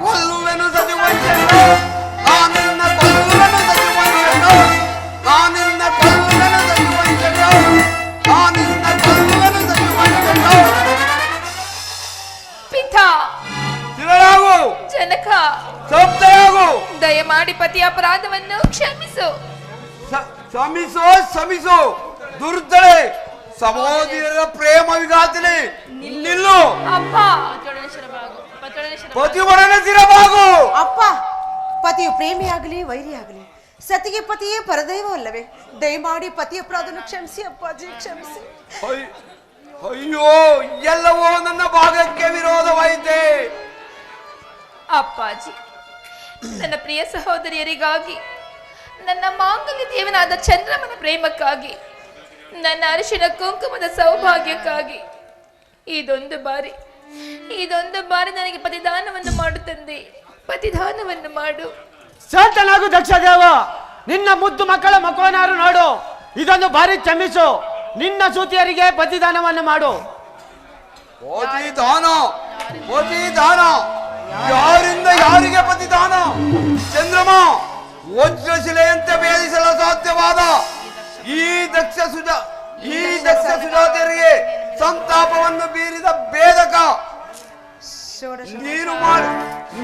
ಕೊಲ್ಲುವೆನು ಸಜುವಂತನು, ನಾನಿನ್ನ ಕೊಲ್ಲುವೆನು ಸಜುವಂತನು. ನಾನಿನ್ನ ಕೊಲ್ಲುವೆನು ಸಜುವಂತನು. ನಾನಿನ್ನ ಕೊಲ್ಲುವೆನು ಸಜುವಂತನು. ಪಿತಾ ತಿರುಳಾಗು, ಜನಕ, ಶಬ್ದಯಾಗು. ದಯಮಾಡಿ ಪತಿ ಅಪರಾಧವನ್ನು ಕ್ಷಮಿಸು. ಶ್ರಮಿಸೋ ಶ್ರಮಿಸೋ ದುರ್ದಳೆ, ಸಹೋದರರ ಪ್ರೇಮ ವಿಘಾತನೆ. ನಿಲ್ಲು, ಅಪ್ಪ ಪತಿಯೊಡನೆ ಸಿರಬಾಗು. ಅಪ್ಪ, ಪತಿಯು ಪ್ರೇಮಿಯಾಗಲಿ ವೈರಿಯಾಗಲಿ ಸತಿಗೆ ಪತಿಯೇ ಪರದೈವ ಅಲ್ಲವೇ? ದಯಮಾಡಿ ಪತಿ ಅಪರಾಧವನ್ನು ಕ್ಷಮಿಸಿ ಅಪ್ಪಾಜಿ, ಕ್ಷಮಿಸಿ. ಅಯ್ಯೋ, ಎಲ್ಲವೋ ನನ್ನ ಭಾಗಕ್ಕೆ ವಿರೋಧವಾಯಿತೆ. ಅಪ್ಪಾಜಿ, ನನ್ನ ಪ್ರಿಯ ಸಹೋದರಿಯರಿಗಾಗಿ, ನನ್ನ ಮಾಂಗಲ್ಯ ದೇವನಾದ ಚಂದ್ರಮನ ಪ್ರೇಮಕ್ಕಾಗಿ, ನನ್ನ ಅರಿಶಿನ ಕುಂಕುಮದ ಸೌಭಾಗ್ಯಕ್ಕಾಗಿ ಇದೊಂದು ಬಾರಿ ನನಗೆ ಪತಿದಾನವನ್ನು ಮಾಡು ತಂದೆ, ಪತಿದಾನವನ್ನು ಮಾಡು. ಶಾಂತನಾಗು ದಕ್ಷ ದೇವ. ನಿನ್ನ ಮುದ್ದು ಮಕ್ಕಳ ಮಕ್ಕಳನ್ನಾರು ನೋಡು. ಇದನ್ನು ಭಾರಿ ಕ್ಷಮಿಸು. ನಿನ್ನ ಸೂತಿಯರಿಗೆ ಪ್ರತಿದಾನವನ್ನು ಮಾಡು. ಪ್ರತಿದಾನ ಪ್ರತಿದಾನ ಯಾರಿಂದ ಯಾರಿಗೆ ಪ್ರತಿದಾನ? ಚಂದ್ರಮ, ವಜ್ರಶಿಲೆಯಂತೆ ಭೇದಿಸಲು ಸಾಧ್ಯವಾದ ಈ ದಕ್ಷ ಸುಜಾತೆಯರಿಗೆ ಸಂತಾಪವನ್ನು ಬೀರಿದ ಭೇದಕ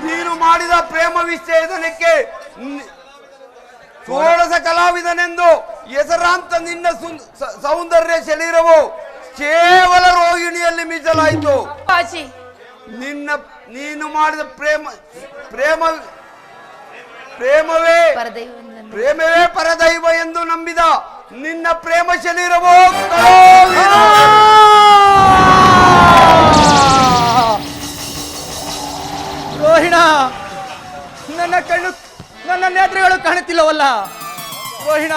ನೀನು ಮಾಡಿದ ಪ್ರೇಮ ವಿಚ್ಛೇದನಕ್ಕೆ ಷೋಡಶ ಕಲಾವಿದನೆಂದು ಹೆಸರಾಂತ ನಿನ್ನ ಸೌಂದರ್ಯ ಶರೀರವು ಕೇವಲ ರೋಹಿಣಿಯಲ್ಲಿ ಮೀಸಲಾಯಿತು. ಅಪ್ಪಾಜಿ, ನೀನು ಮಾಡಿದ ಪ್ರೇಮವೇ ಪರದೈವ ಎಂದು ನಂಬಿದ ನಿನ್ನ ಪ್ರೇಮ ಶರೀರವೋ ರೋಹಿಣ, ನನ್ನ ನೇತ್ರಗಳು ಕಾಣುತ್ತಿಲ್ಲವಲ್ಲ ರೋಹಿಣ.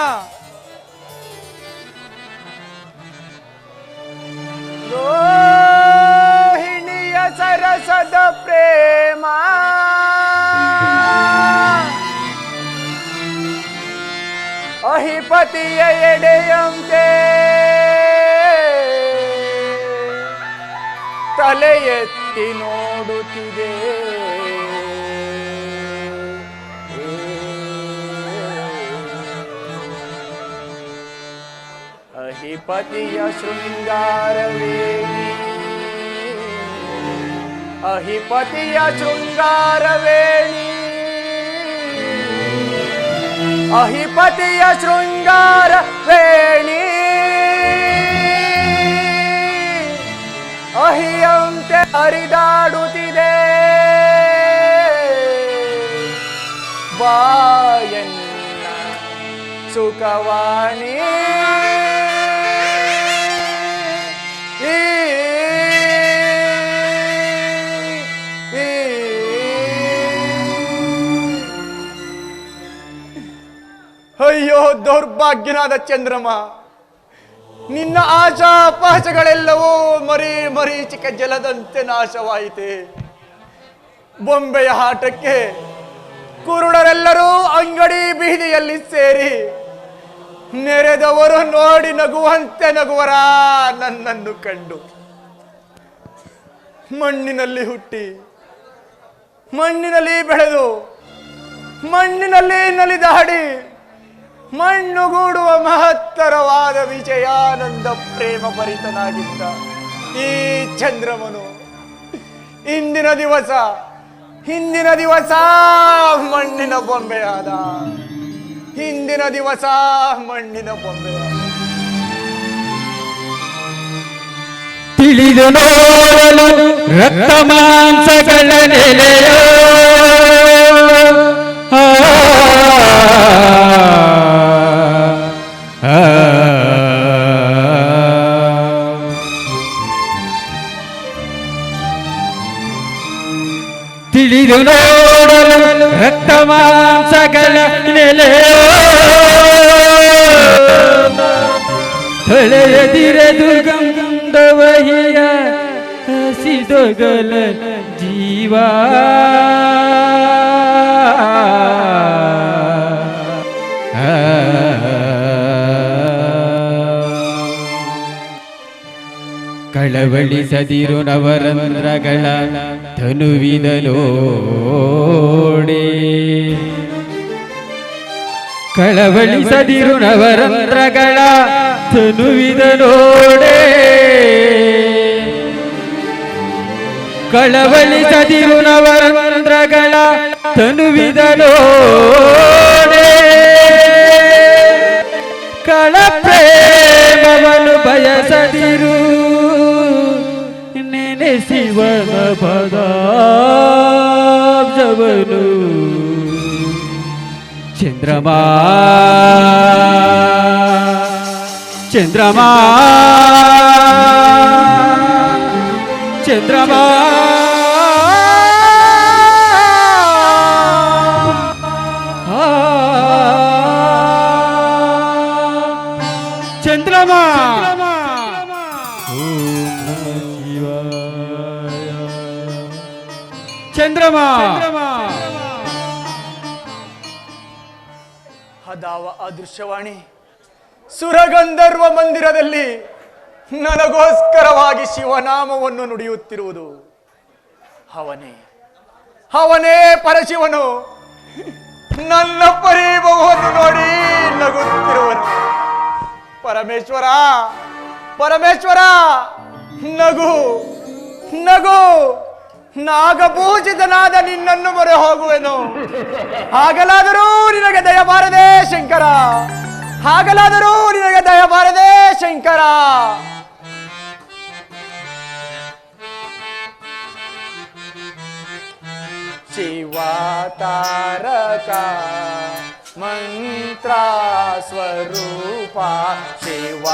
ರೋಹಿಣಿಯ ಸರಸದ ಪ್ರೇಮ ಅಹಿಪತಿಯ ಎಡೆಯಂತೆ ತಲೆ ಎತ್ತಿ ನೋಡುತ್ತಿದೆ. ಅಹಿಪತಿಯ ಶೃಂಗಾರವೇಣಿ, ಅಹಿಪತಿಯ ಶೃಂಗಾರವೇಣಿ, ಅಹಿಪತಿಯ ಶೃಂಗಾರವೇಣಿ ಅಹಿಯಂತೆ ಹರಿದಾಡುತ್ತಿದೆ. ಬಾಯನ್ನ ಸುಖವಾಣಿ ಅಯ್ಯೋ ದೌರ್ಭಾಗ್ಯನಾದ ಚಂದ್ರಮ, ನಿನ್ನ ಆಶಾಪಾಶಗಳೆಲ್ಲವೂ ಮರೀಚಿಕ ಜಲದಂತೆ ನಾಶವಾಯಿತೆ. ಬೊಂಬೆಯ ಆಟಕ್ಕೆ ಕುರುಡರೆಲ್ಲರೂ ಅಂಗಡಿ ಬೀದಿಯಲ್ಲಿ ಸೇರಿ ನೆರೆದವರು ನೋಡಿ ನಗುವಂತೆ ನಗುವರ ನನ್ನನ್ನು ಕಂಡು. ಮಣ್ಣಿನಲ್ಲಿ ಹುಟ್ಟಿ ಮಣ್ಣಿನಲ್ಲಿ ಬೆಳೆದು ಮಣ್ಣಿನಲ್ಲಿ ನಲಿದಾಡಿ ಮಣ್ಣುಗೂಡುವ ಮಹತ್ತರವಾದ ವಿಜಯಾನಂದ ಪ್ರೇಮ ಭರಿತನಾಗಿದ್ದ ಈ ಚಂದ್ರಮನು ಹಿಂದಿನ ದಿವಸ ಮಣ್ಣಿನ ಬೊಂಬೆಯಾದ. ಹಿಂದಿನ ದಿವಸ ಮಣ್ಣಿನ ಬೊಂಬೆಯಾದ. ತಿಳಿದು ನೋಡಲು ರಕ್ತ ಮಾಂಸಗಳ ನೆಲೆಯೋ ತಿಳಿದು ನೋಡಲು ರಕ್ತ ಮಾಂಸಗಳ ನೆಲೆಯೋ ಹೊಳೆಯದಿರೆ ದುರ್ಗಂಧವಹಿಯ ಹಸಿದೊಗಲ ಜೀವ ಕಳವಳಿಸದಿರು ನವರಂಧ್ರಗಳ ಧನುವಿದಲೋಡೆ ಕಳವಳಿಸದಿರು ನವರಂಧ್ರಗಳ ಧನುವಿದಲೋಡೆ ಕಳವಳಿಸದಿರು ನವರಂಧ್ರಗಳ ಧನುವಿದಲೋಡೆ ಕಳ ಪ್ರೇಮವನ್ನು ಬಯಸದಿರು ನೆನೆಸಿವನ ಪದಾಬ್ಜವನು ಚಂದ್ರಮಾ ಚಂದ್ರಮಾ ಚಂದ್ರಮಾ ಚಂದ್ರಮಾ ಚಂದ್ರಮಾ ಅದಾವ ಅದೃಶ್ಯವಾಣಿ ಸುರಗಂಧರ್ವ ಮಂದಿರದಲ್ಲಿ ನನಗೋಸ್ಕರವಾಗಿ ಶಿವನಾಮವನ್ನು ನುಡಿಯುತ್ತಿರುವುದು. ಅವನೇ ಪರಶಿವನು ನನ್ನ ಪರಿಭವವನ್ನು ನೋಡಿ ನಗುತ್ತಿರುವನು. ಪರಮೇಶ್ವರ ಪರಮೇಶ್ವರ ನಗು ನಗು, ನಾಗಭೂಷಿತನಾದ ನಿನ್ನನ್ನು ಮೊರೆ ಹೋಗುವೆನು. ಹಾಗಲಾದರೂ ನಿನಗೆ ದಯಬಾರದೆ ಶಂಕರ, ಹಾಗಲಾದರೂ ನಿನಗೆ ದಯಬಾರದೆ ಶಂಕರ. ಶಿವ ತಾರಕ ಮಂತ್ರ ಸ್ವರೂಪ, ಶಿವ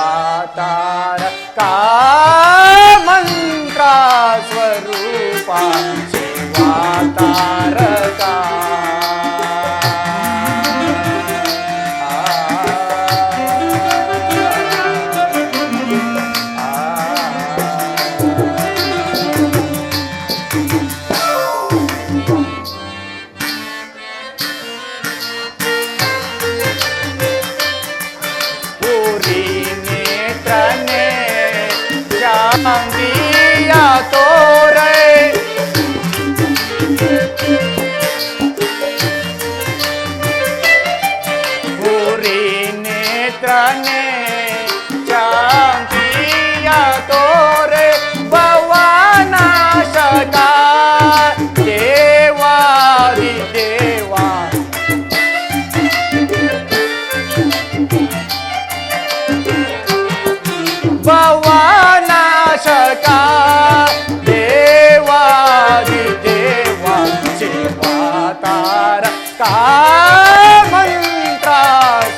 ತಾರಕ ಮಂತ್ರ ಸ್ವರೂಪ, ಶಿವ ತಾರಕ. ಮಂತ್ರ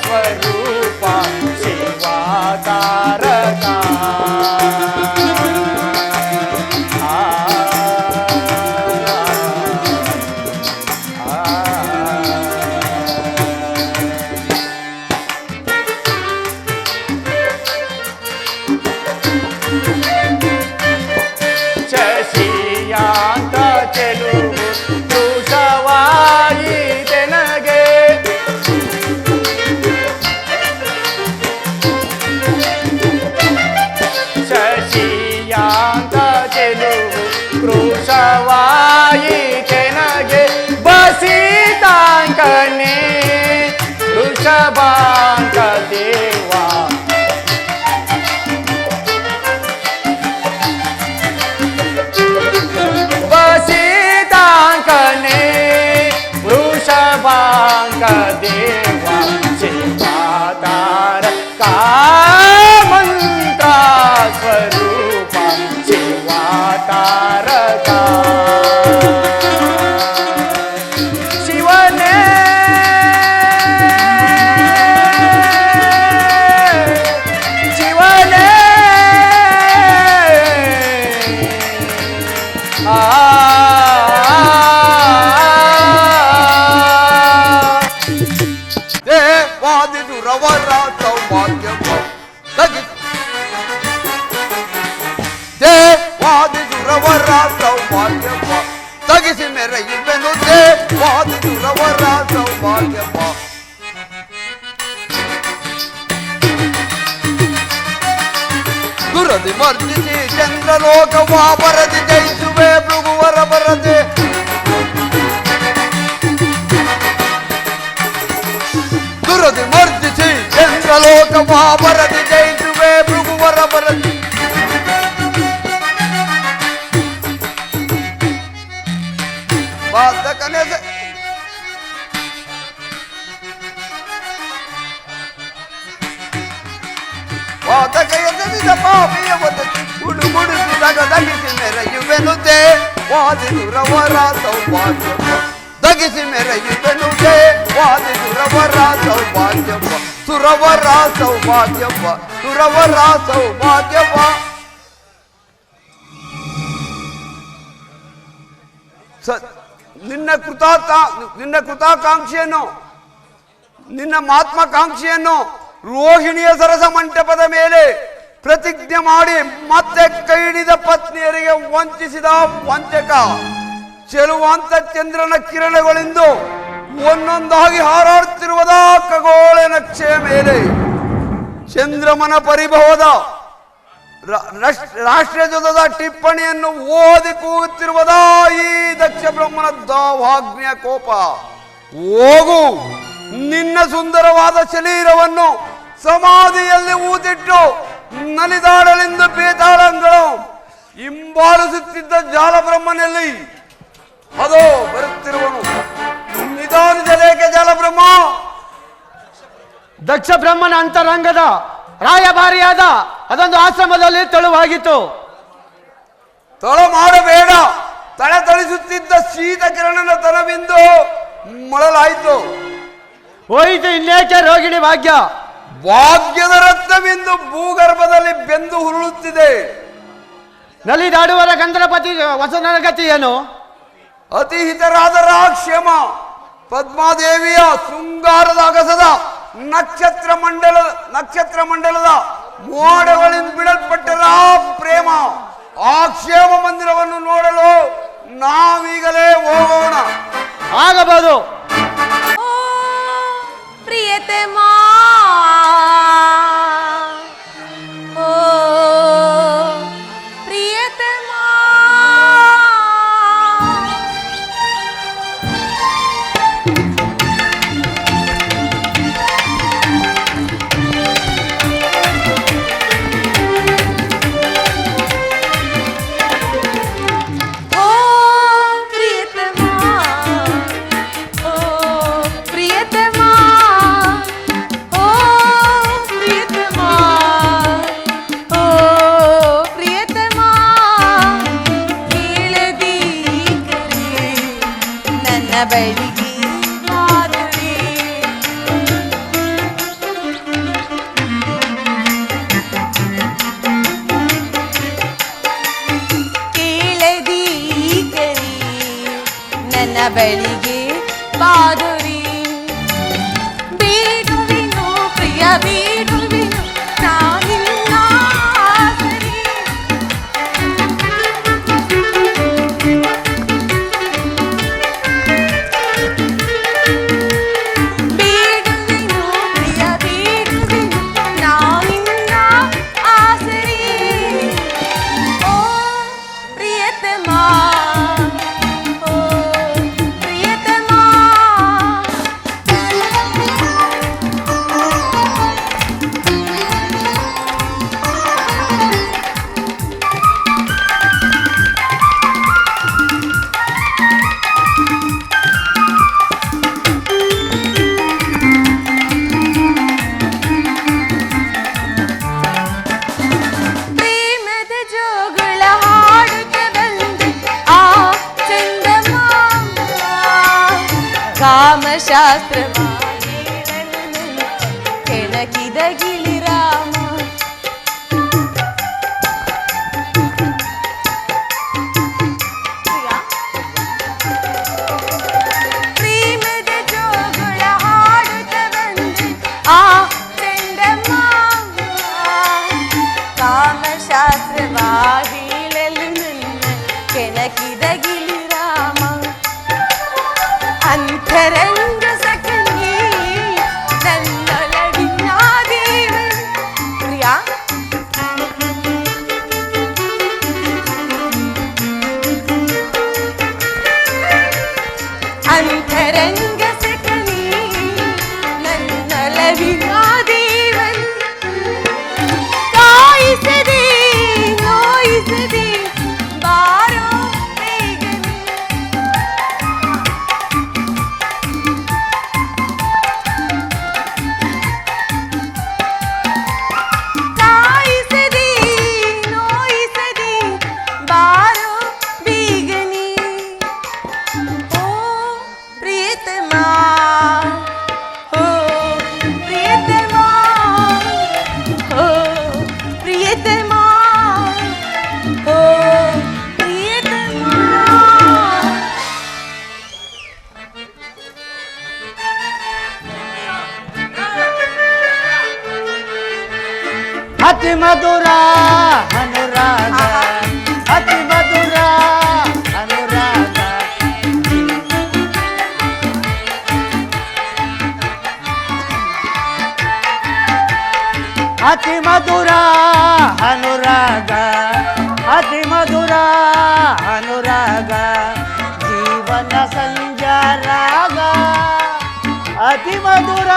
ಸ್ವರೂಪ, ಶಿವ ತಾರಕ. ಶಶಿಯಾಂತ ಚೆಲುವು ತುಷವಾಯಿ ತೆನಗೆ, ಶಶಿಯಾಂತ ಚೆಲುವು ಕೃಷವಾಯಿ ತೆನಗೆ, ಬಸಿತಾಂಕನೆ ವೃಷಭಾಂಕ ದೇವ. ಬಸಿತಾಂಕನೆ ವೃಷಭಾಂಕ ದೇವ, ಶಿವ ತಾರಕ ಮಂತ್ರ ಸ್ವರೂಪ, ಶಿವ ತಾರಕ. ಶಿವನೇ ಶಿವನೇ ದೇವಾದಿದುರವರ ಸೌಭಾಗ್ಯವ ದೇವಾದಿದುರವರ ಸೌಭಾಗ್ಯವ ತಗಿಸಿ ಮೆರೆಯುವೆನು. ದೇವಾದಿದುರವರ ಸೌಭಾಗ್ಯವ ದುರದಿ ಮರ್ದಿಸಿ ಚಂದ್ರಲೋಕವ ಬರದಿ ಜಯಿಸುವೆ ಭೃಗುವರ ಬರದೆ. ದುರದಿ ಮರ್ದಿಸಿ ಚಂದ್ರಲೋಕವ ಬರದಿ ಜಯಿಸುವೆ ಭೃಗುವರ ಬರದಿ. ಬಾಧಕನೆ ಬಾಧಕದ ಪಾಪಿಯ ಒದಗಿ ಹುಡುಗುಡುಸಿದಾಗ ದಗಿಸಿ ಮೆರೆಯುವೆನು. ದೇವಾದಿದುರವರ ಸೌಭಾಗ್ಯವ ದಗಿಸಿ ಮೆರೆಯುವೆನು. ದೇವಾದಿದುರವರ ಸೌಭಾಗ್ಯವ ಸುರವರ ಸೌಭಾಗ್ಯವ ಸುರವರ ಸೌಭಾಗ್ಯವ. ನಿನ್ನ ಕೃತಾಕಾಂಕ್ಷೆಯನ್ನು ನಿನ್ನ ಮಹಾತ್ಮಾಕಾಂಕ್ಷೆಯನ್ನು ರೋಹಿಣಿಯ ಸರಸ ಮಂಟಪದ ಮೇಲೆ ಪ್ರತಿಜ್ಞೆ ಮಾಡಿ ಮತ್ತೆ ಕೈ ಹಿಡಿದ ಪತ್ನಿಯರಿಗೆ ವಂಚಿಸಿದ ವಂಚಕ ಚೆಲುವಾಂತ ಚಂದ್ರನ ಕಿರಣಗಳೆಂದು ಒಂದೊಂದಾಗಿ ಹಾರಾಡುತ್ತಿರುವುದ ಖಗೋಳ ನಕ್ಷೆಯ ಮೇಲೆ ಚಂದ್ರಮನ ಪರಿಭವದ ರಾಷ್ಟ್ರಧ್ವಜದ ಟಿಪ್ಪಣಿಯನ್ನು ಓದಿ ಕೂಗುತ್ತಿರುವುದ ಈ ದಕ್ಷ ಬ್ರಹ್ಮನ ದಾವಾಗ್ನಿಯ ಕೋಪ. ಹೋಗು, ನಿನ್ನ ಸುಂದರವಾದ ಶರೀರವನ್ನು ಸಮಾಧಿಯಲ್ಲಿ ಊದಿಟ್ಟು ನಲಿದಾಡಲೆಂದು ಬೇತಾಳಂಗಳು ಹಿಂಬಾಲಿಸುತ್ತಿದ್ದ ಜಾಲಬ್ರಹ್ಮನಲ್ಲಿ ಅದೋ ಬರುತ್ತಿರುವನು. ನಿಧಾನಿಸಲೇಕೆ ಜಾಲಬ್ರಹ್ಮ? ದಕ್ಷ ಬ್ರಹ್ಮನ ಅಂತರಂಗದ ರಾಯಭಾರಿಯಾದ ಅದೊಂದು ಆಶ್ರಮದಲ್ಲಿ ತೆಳುವಾಗಿತ್ತು. ತಳ ಮಾಡಬೇಡ. ತಳಿಸುತ್ತಿದ್ದ ಶೀತ ಕಿರಣನ ತನವಿಂದು ಮೊಳಲಾಯಿತು. ಹೋಯಿತು ಇನ್ನೇಕೆ ರೋಗಿಣಿ ಭಾಗ್ಯ? ಭಾಗ್ಯದ ರತ್ನವಿಂದು ಭೂಗರ್ಭದಲ್ಲಿ ಬೆಂದು ಹುರುಳುತ್ತಿದೆ. ನಲಿದಾಡುವರ ಗಂಧರ್ಪತಿ ವಸನನ ಗತಿ ಏನು? ಅತಿಹಿತರಾದ ಕ್ಷೇಮ. ಪದ್ಮಾದೇವಿಯ ಶೃಂಗಾರದ ಅಗಸದ ನಕ್ಷತ್ರ ಮಂಡಲದ ಮೋಡಗಳಿಂದ ಬಿಡಲ್ಪಟ್ಟರ ಪ್ರೇಮ. ಆ ಕ್ಷೇಮ ಮಂದಿರವನ್ನು ನೋಡಲು ನಾವೀಗಲೇ ಹೋಗೋಣ. ಆಗಬಹುದು. ಪ್ರಿಯತಮಾ, ಓ ಪ್ರಿಯತಮಾ, ಬಳಿಗೆ ಮಾಧುರಿ, ಕೇಳದಿ ಕರಿ ನನ್ನ ಬಳಿಗೆ ಮಾಧುರಿ. ಬೇಡುವೆನು ಪ್ರಿಯ ಬೇಡುವೆನು ನಾನಿನ್ನ ಸರಿ. ಕಾಮಶಾಸ್ತ್ರವಾಗಿ ಕೆಣಕಿದ ಗಿಳಿರಾಮ. ಪ್ರೇಮದ ಜೋಗುಳ ಹಾಡುತ್ತ ಬಂದೆ ಆ ಚಂದಮಾಮ. ಕಾಮಶಾಸ್ತ್ರವಾಗಿ ಕೆಣಕಿದ ಗಿಳಿರಾಮ. ಅಂತರಂಗ ಸಖನಿ ನನ್ನೊಳಗಿನ ದೇವನು. ಪ್ರಿಯಾ, ಅಂತರಂಗ ಸಖನಿ ನನ್ನೊಳಗಿನ ದೇವನು. ಕಾಯಿಸದೆ ನೋಯಿಸದೆ ಬಾರೋ ಬೇಗನೆ. ಕಾಯಿಸದೆ ನೋಯಿಸದೆ ಬಾರೋ ಬೇಗನೆ. ಓ ಪ್ರಿಯತಮಾ, ಓ ಪ್ರಿಯತಮಾ, ಓ ಪ್ರಿಯತಮಾ, ಓ ಪ್ರಿಯತಮಾ. ಅತಿ ಮಧುರ ಅನುರಾಗ, ಅತಿ ಮಧುರ ಅನುರಾಗ. ಅತಿ ಮಧುರ ಅನುರಾಗ, ಅತಿ ಮಧುರ ಅನುರಾಗ, ಜೀವನ ಸಂಜಾರಾಗ ಅತಿ ಮಧುರ.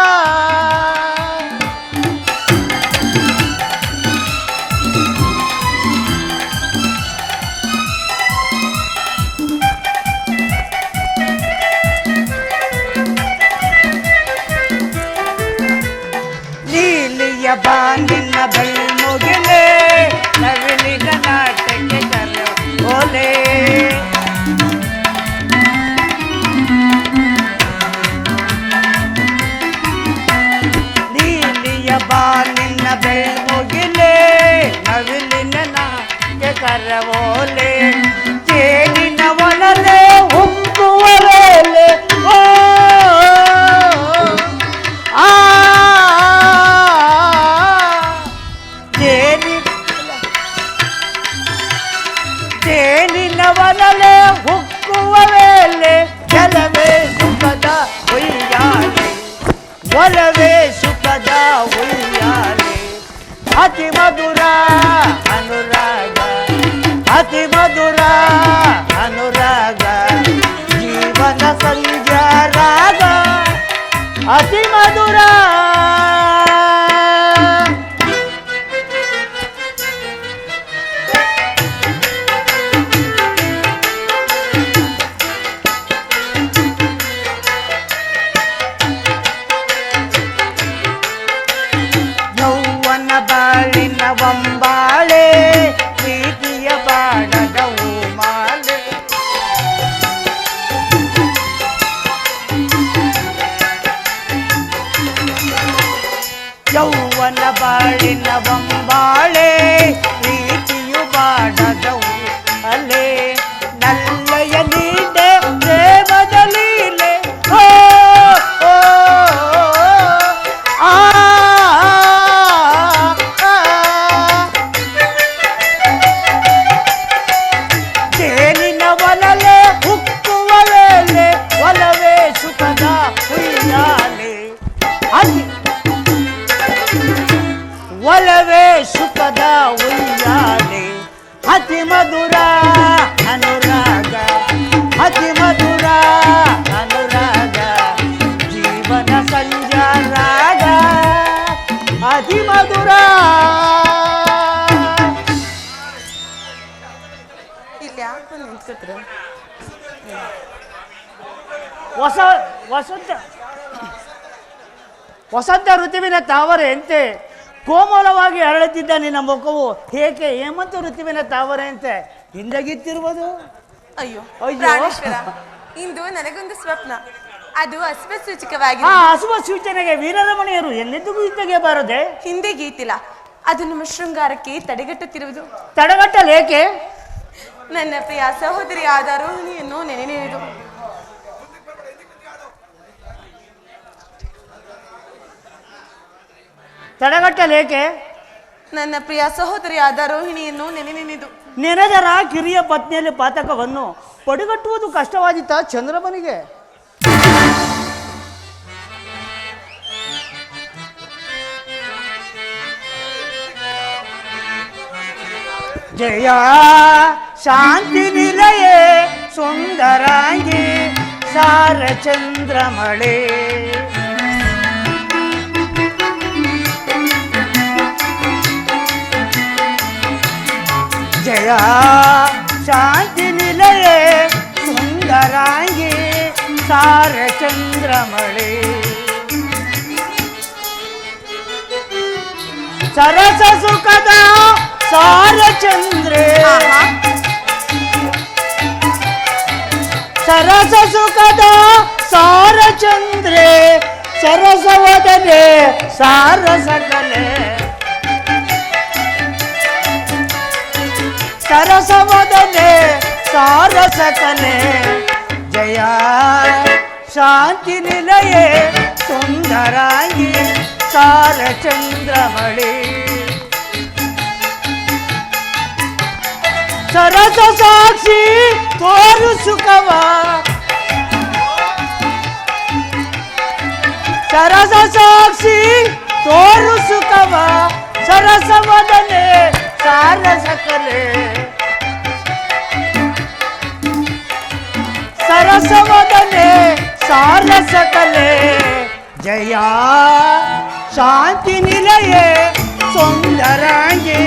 ನೀಲಿಯ ಬಾಂದಿನ ಬೆಳ್ಮುಗಿಲೆ ನವಿಲಿನ ನಾಟಕ್ಕೆ ಕರೆ ಓಲೆ. ನೀಲಿಯ ಬಾನಿನ ಬೆಳ್ಮುಗಿಲೆ ನವಿಲಿನ ನಾಟಕ್ಕೆ ಕರವೋಲೆ. ಜೇನಿನ ಒಳಲೆ ಉಕ್ಕುವರೇಲೆ ಓ ಆ ಜೇನಿನ ಒಲಲೆ ಹುಕ್ಕುವ ವೇಳೆ ಜಲವೇ ಸುಖದ ಉಯ್ಯಾಲೆ, ಒಲವೇ ಸುಖದ ಉಯ್ಯಾಲೆ. ಅತಿ ಮಧುರ ಅನುರಾಗ, ಅತಿ ಮಧುರ ಅನುರಾಗ, ಜೀವನ ಸಂಜಾರಾಗ ಅತಿ ಮಧುರ. ಯೌವನ ಬಾಳಿನ ವಂಬಾಳೆ, ಪ್ರೀತಿಯ ಬಾಡದ ಹೂಮಾಲೆ. ಯೌವನ ಬಾಳಿನ ವಂಬಾಳೆ, ಪ್ರೀತಿಯು ಬಾಡದ ಹೂಮಾಲೆ. ನಲ್ಲಯ ನೀಡೆ ಪ್ರೇಮದ ಲೀಲೆ ಓ ಓ ಆ ಜೇನಿನ ಒಲಲೆ ಹುಕ್ಕುವ ವೇಳೆ ಒಲವೇ ಸುಖದ ಉಯ್ಯಾಲೆ. ಒಲವೇ ಸುಖದ ಉಯ್ಯಾಲೆ. ಅತಿ ಮಧುರ ಅನುರಾಗ, ಅತಿ ಮಧುರ ಅನುರಾಗ, ಜೀವನ ಸಂಜಾರಾಗ ಅತಿ ಮಧುರ. ಇಲ್ಲಿ ಯಾಕೆ ನಿಂತ್ಕೊತ್ರ? ವಸಂತ ಋತುವಿನ ತಾವರೆಯಂತೆ ಕೋಮಲವಾಗಿ ಅರಳುತ್ತಿದ್ದ ನಿನ್ನ ಮುಖವು ಏಕೆ ಹೇಮಂತ ಋತುವಿನ ತಾವರೆಯಂತೆ ಹಿಂದಗಿತ್ತಿರುವುದು? ಅಯ್ಯೋ ಅಯ್ಯೋ. ಪ್ರಾಣೇಶ್ವರ, ಇಂದು ನನಗೊಂದು ಸ್ವಪ್ನ, ಅದು ಅಶ್ವ ಸೂಚಕವಾಗಿದೆ. ಆ ಅಶುಭ ಸೂಚನೆಗೆ ವೀರರಮಣಿಯರು ಎನ್ನೆಂದಿಗೂ ಹಿಂದೆಗೆ ಬಾರದೆ? ಹಿಂದೆ ಗೀತಿಲ್ಲ, ಅದು ನಮ್ಮ ಶೃಂಗಾರಕ್ಕೆ ತಡೆಗಟ್ಟುತ್ತಿರುವುದು. ತಡೆಗಟ್ಟಲೇಕೆ? ನನ್ನ ಪ್ರಿಯ ಸಹೋದರಿ ಆದ ರೋಹಿಣಿಯನ್ನು ನೆನೆಯುವುದು. ತಡೆಗಟ್ಟಲೇಕೆ? ನನ್ನ ಪ್ರಿಯ ಸಹೋದರಿ ಆದ ರೋಹಿಣಿಯನ್ನು ನೆನೆದು ನೆನೆದರ ಕಿರಿಯ ಪತ್ನಿಯಲ್ಲಿ ಪಾತಕವನ್ನು ಪಡಿಗಟ್ಟುವುದು ಕಷ್ಟವಾಗಿತ್ತ ಚಂದ್ರಮನಿಗೆ? ಜಯ ಶಾಂತಿ ನಿಲಯೇ ಸುಂದರಾಂಗಿ ಸಾರ ಚಂದ್ರಮಳೆ. ಜಯ ಶಾಂತಿ ನಿಲಯೇ ಸುಂದರಾಂಗಿ ಸಾರ ಚಂದ್ರಮಳೆ. ಸರಸ ಸುಖದ ಸಾರ ಚಂದ್ರೆ, ಸರಸ ಸುಖದ ಸಾರ ಚಂದ್ರೆ, ಸರಸವದನೆ ಸಾರ ಸಕಲೆ. ಸರಸವದನೆ ಸಾರ ಸಕಲೆ. ಜಯ ಶಾಂತಿ ನಿಲಯೇ ಸುಂದರಾಂಗಿ ಸಾರ ಚಂದ್ರಮಳೆ. ಸರಸ ಸಾಕ್ಷಿ ತೋರು ಸುಖವ, ಸರಸ ಸಾಕ್ಷಿ ತೋರು ಸುಖವ, ಸರಸವದನೆ ಸಾರಸಕಲೆ ಸರಸವದನೆ ಸಾರಸಕಲೆ ಜಯ ಶಾಂತಿ ನಿಲಯೇ ಸುಂದರಾಂಗಿ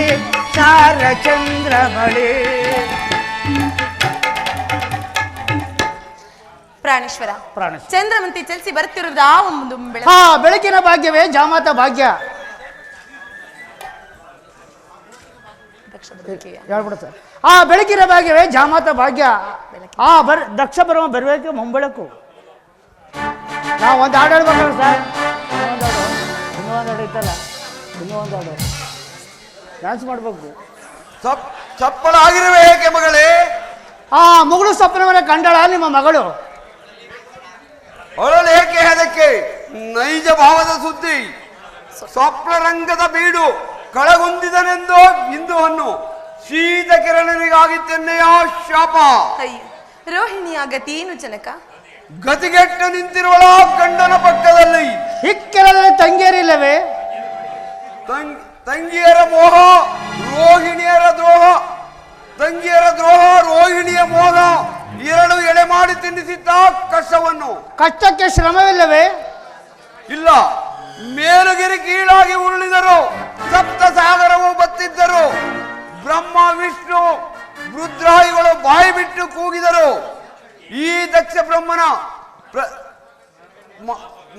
ಸಾರಚಂದ್ರಮಳೆ. ಪ್ರಾಣೇಶ್ವರ, ಚಂದ್ರವಂತಿ ಚಲಿಸಿ ಬರುತ್ತಿರುವುದು ಆ ಒಂದು ಬೆಳಕಿನ ಭಾಗ್ಯವೇ ಜಾಮಾತ ಭಾಗ್ಯ. ಹೇಳ್ಬಿಡ ಸರ್. ಆ ಬೆಳಕಿನ ಭಾಗ್ಯವೇ ಜಾಮಾತ ಭಾಗ್ಯ. ದಕ್ಷ ಬರುವ ಬರಬೇಕು ಮುಂಬೆಳಕು. ನಾವು ಒಂದು ಹಾಡು ಹೇಳ್ಬೇಕಲ್ಲ ಸರ್. ಇನ್ನೂ ಒಂದು ಹಾಡು ಐತಲ್ಲ, ಇನ್ನೂ ಒಂದು ಹಾಡು ಡ್ಯಾನ್ಸ್ ಮಾಡ್ಬೇಕು. ಚಪ್ಪಲ ಆಗಿರುವೆ ಏಕೆ ಮಗಳೇ? ಮುಗಳು ಸ್ವಪ್ನವನ್ನ ಕಂಡಳ ನಿಮ್ಮ ಮಗಳು. ಅವಳಲ್ಲಿ ಏಕೆ ಅದಕ್ಕೆ ನೈಜ ಭಾವದ ಸುದ್ದಿ. ಸ್ವಪ್ನ ರಂಗದ ಬೀಡು ಕಳಗೊಂದಿದನೆಂದು ಇಂದುವನ್ನು ಶೀತ ಕಿರಣನಿಗಾಗಿತ್ತೆನ್ನೆಯ ಶಾಪ. ರೋಹಿಣಿಯ ಗತಿ ಏನು ಜನಕ? ಗತಿಗೆಟ್ಟು ನಿಂತಿರುವಳ ಗಂಡನ ಪಕ್ಕದಲ್ಲಿ ಹಿಕ್ಕೆಲದಲ್ಲಿ ತಂಗಿಯರಿಲ್ಲವೇ? ತಂಗಿಯರ ಮೋಹ ರೋಹಿಣಿಯರ ದ್ರೋಹ, ತಂಗಿಯರ ದ್ರೋಹ ರೋಹಿಣಿಯ ಮೋಹ ಎರಡು ಎಳೆ ಮಾಡಿ ತಿನ್ನಿಸಿದ್ದ ಕಷ್ಟವನ್ನು. ಕಷ್ಟಕ್ಕೆ ಶ್ರಮವಿಲ್ಲವೇ? ಇಲ್ಲ. ಮೇಲುಗಿರಿ ಕೀಳಾಗಿ ಉರುಳಿದರು, ಸಪ್ತ ಸಾಗರವು ಬತ್ತಿದ್ದರು, ಬ್ರಹ್ಮ ವಿಷ್ಣು ರುದ್ರಾಯಿಗಳು ಬಾಯಿ ಬಿಟ್ಟು ಕೂಗಿದರು. ಈ ದಕ್ಷ ಬ್ರಹ್ಮನ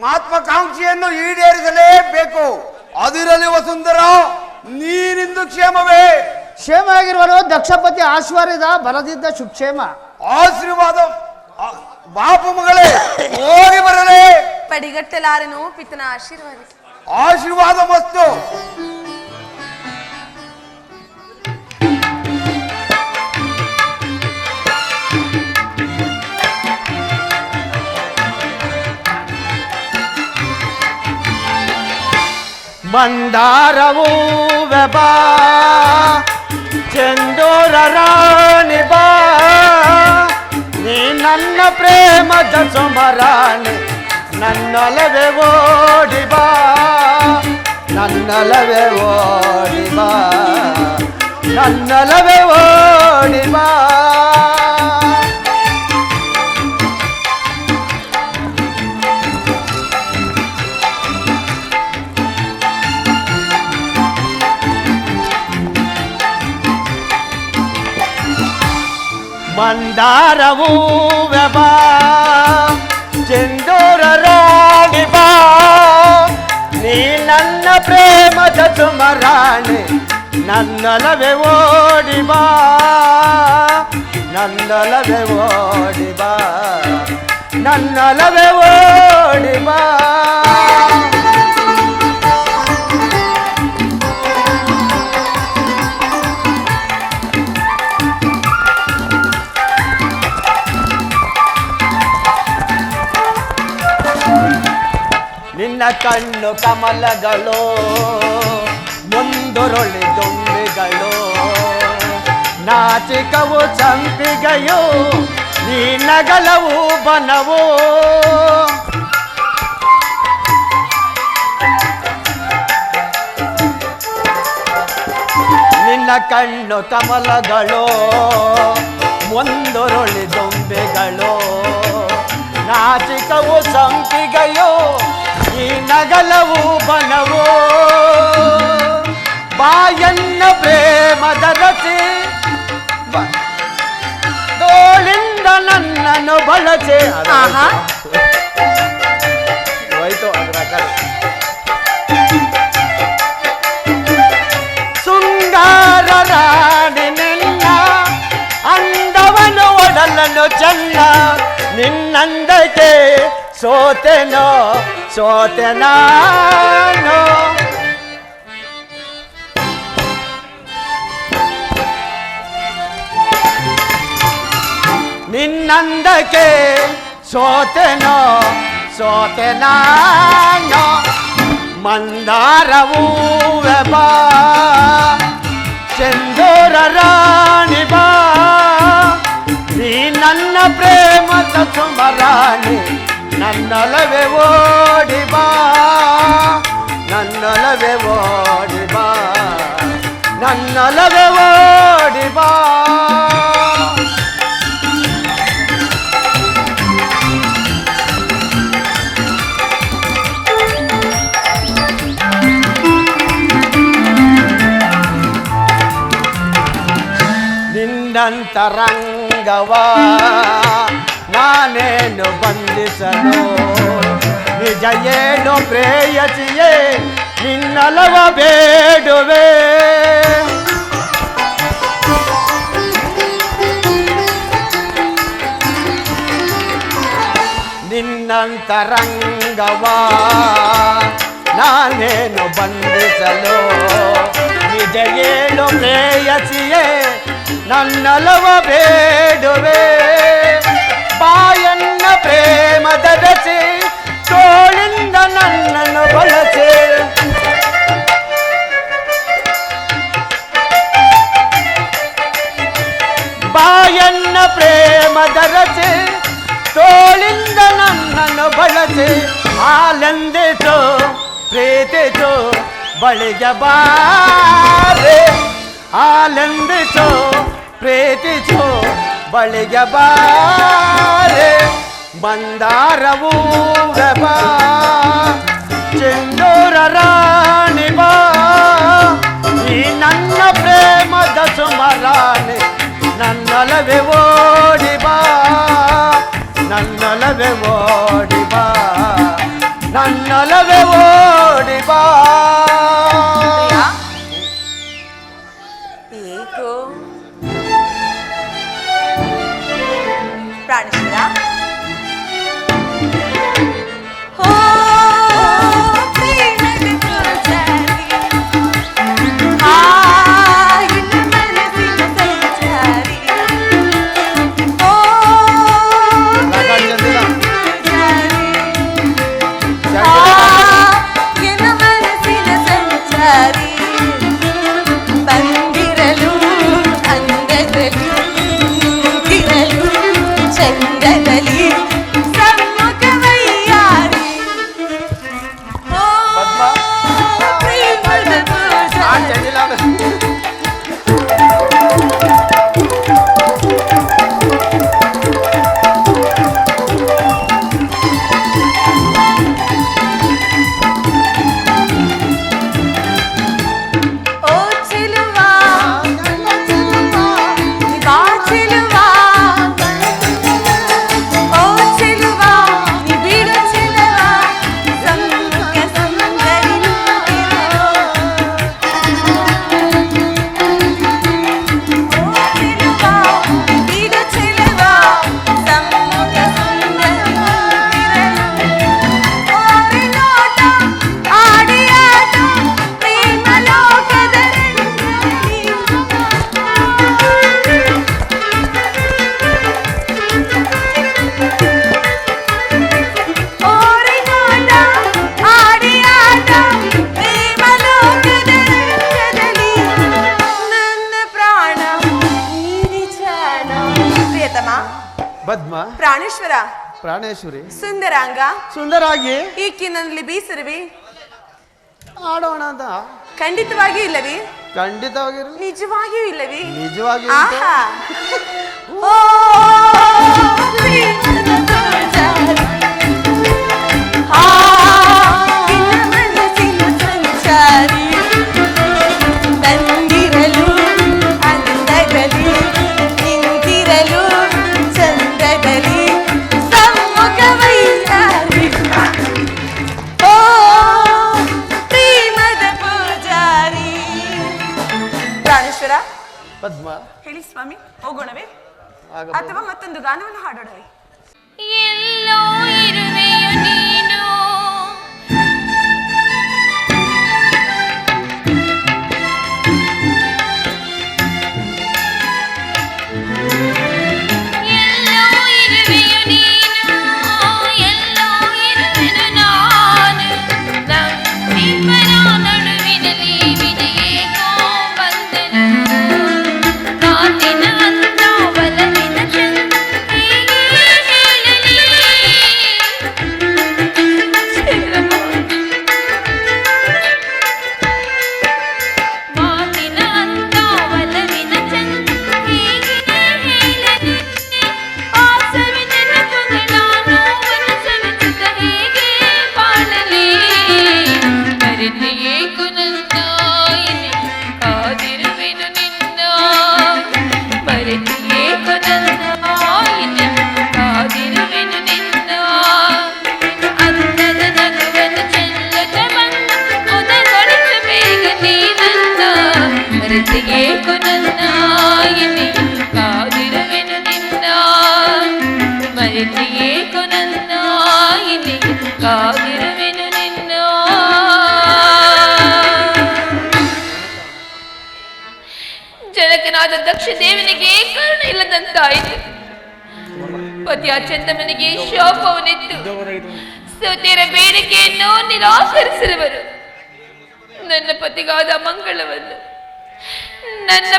ಮಹತ್ವಾಕಾಂಕ್ಷೆಯನ್ನು ಈಡೇರಿಸಲೇಬೇಕು. ಅದಿರಲಿ ವಸುಂಧರ, ನೀನಿಂದು ಕ್ಷೇಮವೇ? ಕ್ಷೇಮ ಆಗಿರುವನು ದಕ್ಷಪತಿ ಆಶೀರ್ವಾದ ಬಲದಿದ್ದ ಸುಕ್ಷೇಮ. ಆಶೀರ್ವಾದ ಬಾಪು ಮಗಳೇ, ಹೋಗಿ ಬರಲೇ. ಪಡಿಗಟ್ಟಲಾರನು ಪಿತನ ಆಶೀರ್ವಾದ. ಆಶೀರ್ವಾದ ಮಸ್ತು. ಮಂದಾರವೂ ಬಾ ಚಂದೋರ ರಾಣಿ ಬಾ, ನೀ ನನ್ನ ಪ್ರೇಮದ ಸುಮರಾಣಿ, ನನ್ನೊಲವೇ ಓಡಿ ಬಾ, ನನ್ನೊಲವೇ ಓಡಿ ಬಾ, ನನ್ನೊಲವೇ ಓಡಿ ಬಾ. ಮಂದಾರವೂ ಬಾ ಚಂದೂರ ರಾಣಿ ಬಾ, ನೀ ನನ್ನ ಪ್ರೇಮದ ಸುಮರಾಣಿ, ನನ್ನೊಲವೇ ಓಡಿ ಬಾ, ನನ್ನೊಲವೇ ಓಡಿ ಬಾ, ನನ್ನೊಲವೇ ಓಡಿ ಬಾ. ನಿನ್ನ ಕಣ್ಣು ಕಮಲಗಳು, ಮುಂದುರುಳಿ ದುಂಬಿಗಳು, ನಾಚಿಕವು ಸಂಪಿಗೆಯು, ಈ ನಗಲವು ಬನವು. ನಿನ್ನ ಕಣ್ಣು ಕಮಲಗಳು, ಮುಂದುರುಳಿ ದುಂಬಿಗಳು, ನಾಚಿಕವು ಸಂಪಿಗೆಯೋ, ಈ ನಗಲವು ಬನವೋ. ಬಾಯನ್ನ ಪ್ರೇಮದ ರಚಿ, ತೋಳಿಂದ ನನ್ನನ್ನು ಬಳಸಿ. ಹೋಯ್ತು ಸುಂದರ ರಾಣಿ ನಿನ್ನ ಅಂದವನು ಒಡಲನ್ನು ಚೆನ್ನ, ನಿನ್ನಂದಕ್ಕೆ ಸೋತೆನೋ ಸೋತೆನಾನೋ. ನಿನ್ನಂದಕ್ಕೆ ಸೋತೆನೋ ಸೋತೆನಾನೋ. ಮಂದಾರವೂ ಬಾ ಚಂದೋರ ರಾಣಿ ಬಾ, ನೀ ನನ್ನ ಪ್ರೇಮದ ಸುಮರಾಣಿ, ನನ್ನೊಲವೇ ಓಡಿ ಬಾ, ನನ್ನೊಲವೇ ಓಡಿ ಬಾ. ನನ್ನೊಲವೇ ಓಡಿ ಬಾ. ನಿನ್ನಂತರಂಗವ ನಾನೇನು ಬಂಧಿಸಲು, ನಿಜ ಏನು ಪ್ರೇಯಸಿಯೇ ನಿನ್ನಲವ ಬೇಡುವೆ. ನಿನ್ನಂತರಂಗವ ನಾನೇನು ಬಂಧಿಸಲು, ನಿಜ ಏನು ಪ್ರೇಯಸಿಯೇ ನನ್ನಲವ ಬೇಡುವೆ. ಬಾಯನ್ನ ಪ್ರೇಮದ ರಚೆ ತೋಳಿಂದ ನನ್ನನ್ನು ಬಳಸೆ. ಬಾಯನ್ನ ಪ್ರೇಮದ ರಚೆ ತೋಳಿಂದ ನನ್ನನ್ನು ಬಳಸೆ. ಹಾಲೆಂದಿತು ಪ್ರೀತಿತು ಬಳಿಗೆ ಬಾರೆ. ಹಾಲೆಂದಿತು ಪ್ರೀತಿಸು ಬಳಿಗೆ ಬಾರೆ. ಮಂದಾರವೂ ಬಾ ಚೆಂದೂರ ರಾಣಿ ಬಾ. ಈ ನನ್ನ ಪ್ರೇಮದ ಸುಮರಾಣಿ ನನ್ನೊಲವೇ ಓಡಿ ಬಾ. ನನ್ನೊಲವೇ ಓಡಿ ಬಾ. ನನ್ನೊಲವೇ ಓಡಿ ಬಾ. ಏಕೋ ಪ್ರಾಣೇಶ್ವರ, ಓ ಪ್ರೇಮದ ಪೂಜಾರಿ, ಆ ಇನ್ನ ಮನಸ್ಸಿನ ಸಂಚಾರಿ, ಓ ಪ್ರೇಮದ ಪೂಜಾರಿ, ಆ ಇನ್ನ ಮನಸ್ಸಿನ ಸಂಚಾರಿ. ಬಂದಿರಲು ಅಂದದಲ್ಲಿ ತಿರಲು ಚಂದದಲ್ಲಿ ಸಮ್ಮುಖವಯ್ಯಾರಿ. ಓ ಪ್ರೇಮದ ಪೂಜಾರಿ. ಓ ಚಿಲುವಾ ಬಾ ಚಿಲುವಾ, ಓ ಚಿಲುವಾ ನಿ ಬಿಡು ಚಿಲುವಾ, ಸಮ್ಮುಖ ಸುಂದರಿ ನಿಂತಿರು. ಓ ಚಿಲುವಾ ಬಿಡು ಚಿಲುವಾ, ಸಮ್ಮುಖ ಸುಂದರಿ ನಿಂತಿರು. ಓರಿ ನೋಟ ಆಡಿಯಾಟ ಪ್ರೇಮ ಲೋಕದ ರಂಗದಲ್ಲಿ. ಓರಿ ನೋಟ ಆಡಿಯಾಟ ಪ್ರೇಮ ಲೋಕದ ರಂಗದಲ್ಲಿ. ನನ್ನ ಪ್ರಾಣ ನೀರಿ ಜಾಣ. ಪ್ರಿಯತಮ ಪದ್ಮ ಪ್ರಾಣೇಶ್ವರ, ಪ್ರಾಣೇಶ್ವರಿ ಸುಂದರಾಂಗ, ಸುಂದರಾಗಿ ಈಕಿನಲ್ಲಿ ಬೀಸರುವಿ ಆಡೋಣ ಅಂತ. ಖಂಡಿತವಾಗಿಯೂ ಇಲ್ಲವಿ, ಖಂಡಿತವಾಗಿರು. ನಿಜವಾಗಿಯೂ ಇಲ್ಲವಿ. ನಿಜವಾಗಿ ಆಹಾ ಓ ಪ್ರೇಮದ ಪೂಜಾರಿ, ಆ ನಿನ್ನ ಮನಸ್ಸಿನ ಸಂಚಾರಿ. ತಂದಿರಲು ಅಂದದಲ್ಲಿ ನಿಂತಿರಲು ಚಂದದಲ್ಲಿ ಸಮ್ಮುಖವಯ್ಯಾರಿ. ಓ ಪ್ರೇಮದ ಪೂಜಾರಿ. ಪ್ರಾಣೇಶ್ವರ, ಪದ್ಮ ಹೇಳಿ ಸ್ವಾಮಿ, ಹೋಗೋಣವೇ ಆಗಬಹುದು. ಅಥವಾ ಮತ್ತೊಂದು ಗಾನವನ್ನು ಹಾಡೋಣವೇ? ಎಲ್ಲೋ ಇರುವೆಯು ನೀನು, ಎಲ್ಲೋ ಇರುವೆಯು ನೀನು, ಎಲ್ಲೋ ಇರುವೆನು ನಾನು. ನಮ್ಮಿಬ್ಬರ ನಡುವಿನಲ್ಲಿ ವಿಧಿಯೇಕೋ ಬಂದೆನು. ಕಾತಿನ ಅಂದ ಒಲವಿನ ಚಂದ ಹೇಗೆ ಹೇಳಲಿ. ಪತಿನಾದ ದಕ್ಷ ದೇವನಿಗೆ ಕರುಣೆ ಇಲ್ಲದಂತಾಯಿತು. ಪತಿಯ ಚಂದಮನಿಗೆ ಶಾಪವನ್ನಿತ್ತು. ಸತಿಯರ ಬೇಡಿಕೆಯನ್ನು ನಿರಾಕರಿಸಿರುವರು. ನನ್ನ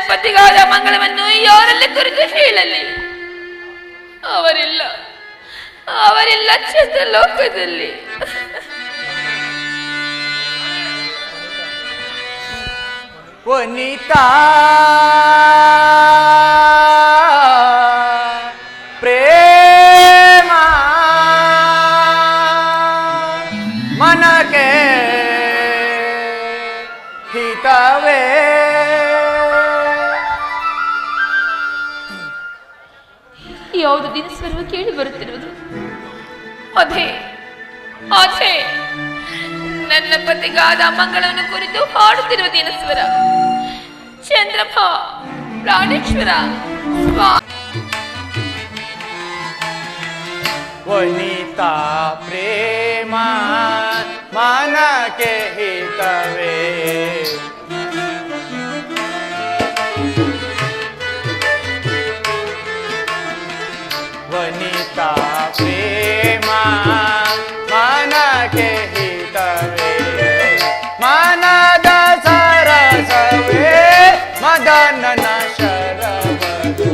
ಪತಿಗಾದ ಮಂಗಳವನ್ನು ಯಾರಲ್ಲಿ ಕುರಿತು ಹೇಳಲಿ? ಅವರಿಲ್ಲ ಚಂದ್ರಲೋಕದಲ್ಲಿ. ವನಿತಾ ಪ್ರೇಮ ಮನಕ್ಕೆ ಹಿತವೇ. ಯಾವುದು ದಿನಸ್ವರವು ಕೇಳಿ ಬರುತ್ತಿರುವುದು? ಅದೇ ನನ್ನ ಪತಿಗಾದ ಮಂಗಳವನ್ನು ಕುರಿತು ಹಾಡುತ್ತಿರುವ ದಿನಸ್ವರ. ಚಂದ್ರಪ್ಪ ಪ್ರಾಣೇಶ್ವರ ವನಿತಾ ಪ್ರೇಮ ಮನಕ್ಕೆ ಹಿತವೇ. ವನಿತಾ ಪ್ರೇಮ ಮನಕ್ಕೆ ಹಿತವೇ. ಮನದ ಸರಸವೇ ಮದನನ ಶರವದು.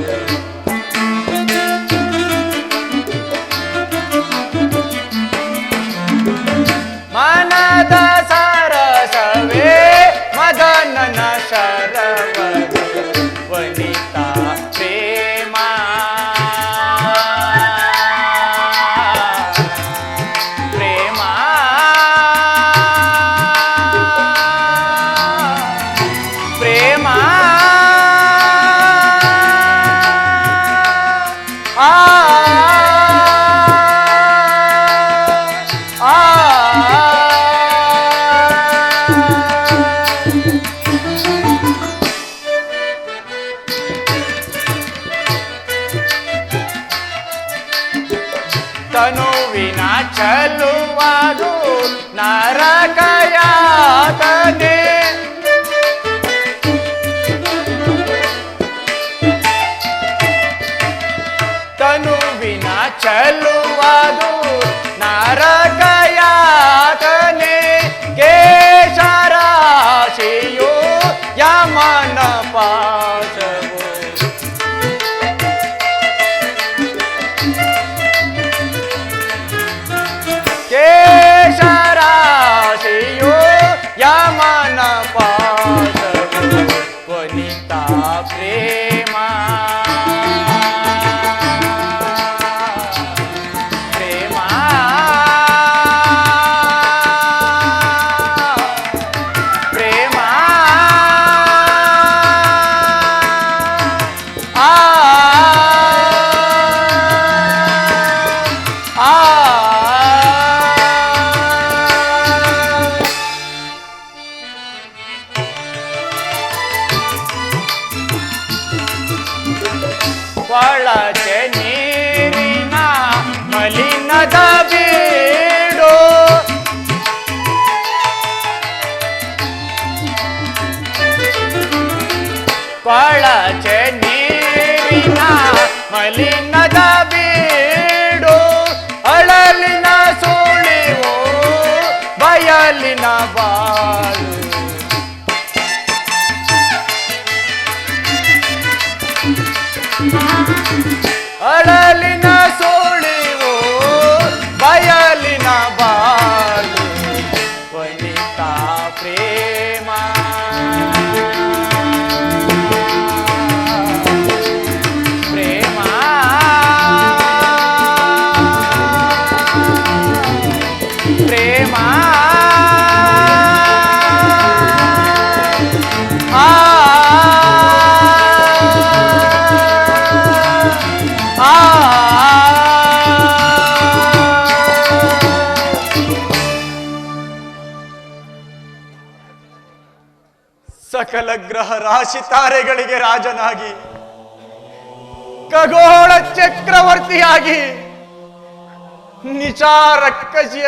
ಮನದ ಸರಸವೇ ಮದನನ ಶರವದು. ವನಿತಾ ಪ್ರೇಮ ತನುವಿನ ಚಲುವುದು ನರಕಯಾತನೆ. ತನುವಿನ ಚಲುವುದು ನರಕಯಾತನೆ. ಕೇಶರಾಶಿಯು ಯಮನ ಪಾಶವು. ಕೇಶರಾಶಿಯು ಯಮನ ಪಾಶವು. ವನಿತಾ ಪ್ರೇಮ ಪ್ರೇಮ ಪ್ರೇಮ ಆ ಆ ಕೊಳಚೆ ನೀರಿನ ಮಲಿನದ ಬೀಡು. ಕೊಳಚೆ ನೀರಿನ ಮಲಿನದ ಬೀಡು. ಅಳಲಿನ ಸುಳಿವು ಬಯಲಿನ ಬಾಳು. ಅಳಲಿನ ಸುಳಿವು ಬಯಲಿನ ಬಾಳು. ವನಿತಾ ಪ್ರೇಮ ಪ್ರೇಮ ಪ್ರೇಮ ಸಕಲ ಗ್ರಹ ರಾಶಿ ತಾರೆಗಳಿಗೆ ರಾಜನಾಗಿ, ಖಗೋಳ ಚಕ್ರವರ್ತಿಯಾಗಿ, ನಿಶಾರಕ್ಕಸಿಯ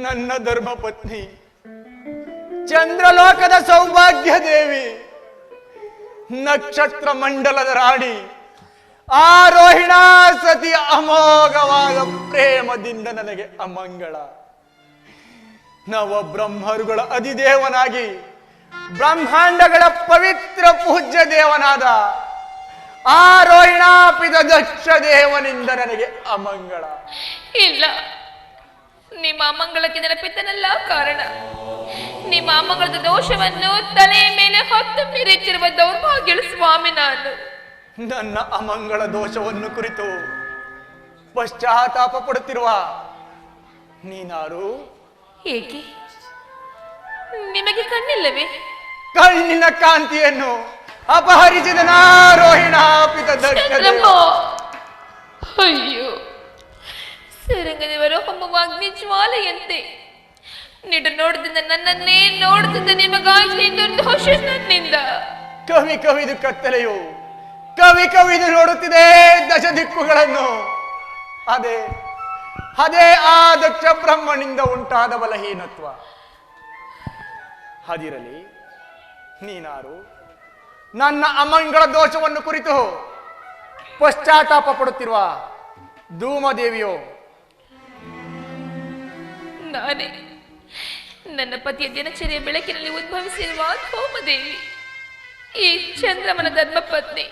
ನನ್ನ ಧರ್ಮ ಪತ್ನಿ, ಚಂದ್ರಲೋಕದ ಸೌಭಾಗ್ಯ ದೇವಿ, ನಕ್ಷತ್ರ ಮಂಡಲದ ರಾಣಿ ಆರೋಹಿಣಾ ಸತಿ ಅಮೋಘವಾದ ಪ್ರೇಮದಿಂದ ನನಗೆ ಅಮಂಗಳ. ನವ ಬ್ರಹ್ಮರುಗಳ ಅಧಿದೇವನಾಗಿ ಬ್ರಹ್ಮಾಂಡಗಳ ಪವಿತ್ರ ಪೂಜ್ಯ ದೇವನಾದ ಆರೋಹಿಣಾಪಿತ ದಕ್ಷ ದೇವನಿಂದ ನನಗೆ ಅಮಂಗಳ. ಇಲ್ಲ, ನಿಮ್ಮ ಅಮಂಗಳಕ್ಕೆ ನೆನಪಿದ್ದನಲ್ಲ ಕಾರಣ. ನಿಮ್ಮ ಅಮಂಗಳದ ದೋಷವನ್ನು ತಲೆಯ ಮೇಲೆ ಹೊತ್ತು ಮೀರಿಚಿರುವ ದೌರ್ಭಾಗ್ಯಳು ಸ್ವಾಮಿ ನಾನು. ನನ್ನ ಅಮಂಗಳ ದೋಷವನ್ನು ಕುರಿತು ಪಶ್ಚಾತ್ತಾಪ ಪಡುತ್ತಿರುವ ನೀನಾರು? ಏಕೆ ನಿಮಗೆ ಕಣ್ಣಿಲ್ಲವೇ? ಕಣ್ಣಿನ ಕಾಂತಿಯನ್ನು ಅಪಹರಿಸಿದ ನಾರೋಹಿಣಾಪಿತ ದಕ್ಷ ದೇವ. ಅಯ್ಯೋ, ಸರಂಗದೇವರು ಹೊಮ್ಮುವ ಅಗ್ನಿ ಜ್ವಾಲೆಯಂತೆ ನಿಡು ನೋಡದಿಂದ ನನ್ನನ್ನೇ ನೋಡುತ್ತಿದ್ದ ನಿಮಗಾಗಿ ನಿರ್ದೋಷ ನನ್ನಿಂದ. ಕವಿ ಕವಿದು ಕತ್ತಲೆಯು ಕವಿ ಕವಿದು ನೋಡುತ್ತಿದೆ ದಶ ದಿಕ್ಕುಗಳನ್ನು. ಅದೇ ಅದೇ ಆ ದಕ್ಷ ಬ್ರಹ್ಮನಿಂದ ಉಂಟಾದ ಬಲಹೀನತ್ವ. ಅದಿರಲಿ, ನೀನಾರು? ನನ್ನ ಅಮಂಗಳ ದೋಷವನ್ನು ಕುರಿತು ಪಶ್ಚಾತ್ತಾಪ ಪಡುತ್ತಿರುವ ಧೂಮದೇವಿಯೋ? ನಾನೇ ನನ್ನ ಪತಿಯ ದಿನಚರಿಯ ಬೆಳಕಿನಲ್ಲಿ ಉದ್ಭವಿಸಿರುವ ಧೂಮದೇವಿ, ಈ ಚಂದ್ರಮನ ಧರ್ಮಪತ್ನಿ.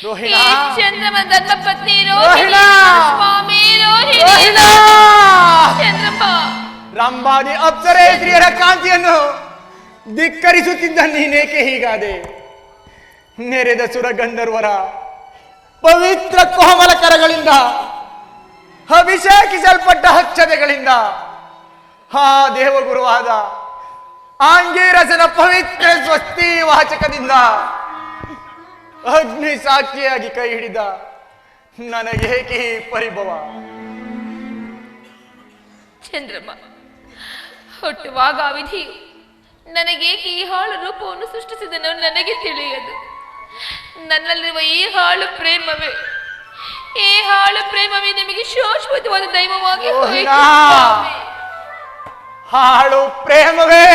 ರೋಹಿಣಾ, ಚಂದ್ರಮನ ಧರ್ಮಪತ್ನಿ ರೋಹಿಣಾ, ಸ್ವಾಮಿ ರೋಹಿಣಾ. ಚಂದ್ರಮ್ಮ, ರಂಭಾದಿ ಅಪ್ಸರೆ ಸ್ತ್ರೀಯರ ಕಾಂತಿಯನ್ನು ಧಿಕ್ಕರಿಸುತ್ತಿದ್ದ ನೀನೇಕೆ ಹೀಗಾದೆ? ನೆರೆದ ಸುರಗಂಧರ್ವರ ಪವಿತ್ರ ಕೋಮಲ ಕರಗಳಿಂದ ಅಭಿಷೇಕಿಸಲ್ಪಟ್ಟ ಹಚ್ಚದೆಗಳಿಂದ ಆ ದೇವಗುರುವಾದ ಆಂಗೀರಸನ ಪವಿತ್ರ ಸ್ವಸ್ತಿ ವಾಚಕದಿಂದ ಅಗ್ನಿ ಸಾಕ್ಷಿಯಾಗಿ ಕೈ ಹಿಡಿದ ನನಗೇಕೆ ಈ ಪರಿಭವ? ಚಂದ್ರಮ್ಮ, ಹುಟ್ಟುವಾಗ ಆ ವಿಧಿಯು ನನಗೇಕೆ ಈ ಹಾಳು ರೂಪವನ್ನು ಸೃಷ್ಟಿಸಿದನೋ ನನಗೆ ತಿಳಿಯದು. ನನ್ನಲ್ಲಿರುವ ಈ ಹಾಳು ಪ್ರೇಮವೇ ನಿಮಗೆ ಶಾಶ್ವತವಾದ ದೈವವಾಗಿ ಹೋಯಿತು ಸ್ವಾಮಿ. ಹಾಳು ಪ್ರೇಮವೇ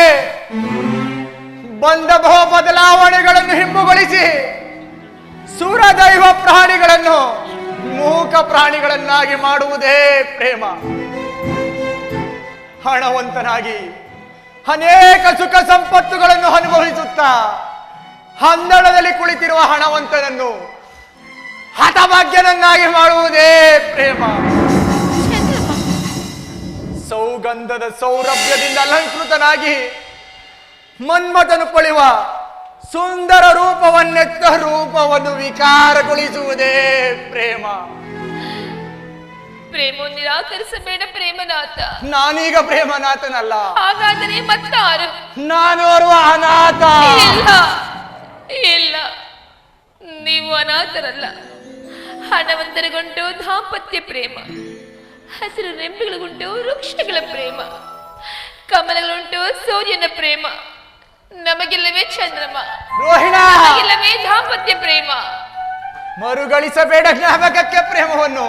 ಬಂದ ಬಹು ಬದಲಾವಣೆಗಳನ್ನು ಹಿಂಬುಗೊಳಿಸಿ ಸುರದೈವ ಪ್ರಾಣಿಗಳನ್ನು ಮೂಕ ಪ್ರಾಣಿಗಳನ್ನಾಗಿ ಮಾಡುವುದೇ ಪ್ರೇಮ. ಹಣವಂತನಾಗಿ ಅನೇಕ ಸುಖ ಸಂಪತ್ತುಗಳನ್ನು ಅನುಭವಿಸುತ್ತಾ ಹಂದಳದಲ್ಲಿ ಕುಳಿತಿರುವ ಹಣವಂತನನ್ನು ಹತಭಾಗ್ಯನನ್ನಾಗಿ ಮಾಡುವುದೇ ಪ್ರೇಮ. ಸೌಗಂಧದ ಸೌರಭ್ಯದಿಂದ ಅಲಂಕೃತನಾಗಿ ಮನ್ಮಥನು ಪೊಳೆಯುವ ಸುಂದರ ರೂಪವನ್ನೆತ್ತ ರೂಪವನ್ನು ವಿಕಾರಗೊಳಿಸುವುದೇ ಪ್ರೇಮ. ಪ್ರೇಮ ನಿರಾಕರಿಸಬೇಡ ಪ್ರೇಮನಾಥ. ನಾನೀಗ ಪ್ರೇಮನಾಥನಲ್ಲ. ಹಾಗಾದರೆ ಮತ್ತಾರು? ನಾನೋರ್ವ ಅನಾಥ. ಇಲ್ಲ, ನೀವು ಅನಾಥರಲ್ಲ. ಹಣವಂತರಿಗುಂಟು ದಾಂಪತ್ಯ ಪ್ರೇಮ, ಹಸಿರು ರೆಂಬೆಗಳಿಗುಂಟು ವೃಕ್ಷಗಳ ಪ್ರೇಮ, ಕಮಲಗಳುಂಟು ಸೂರ್ಯನ ಪ್ರೇಮ. ನಮಗಿಲ್ಲವೇ ಚಂದ್ರಮ? ರೋಹಿಣಾ, ನಮಗಿಲ್ಲವೇ ದಾಂಪತ್ಯ ಪ್ರೇಮ? ಮರುಗಳಿಸಬೇಡ ಜ್ಞಾಪಕಕ್ಕೆ ಪ್ರೇಮವನ್ನು.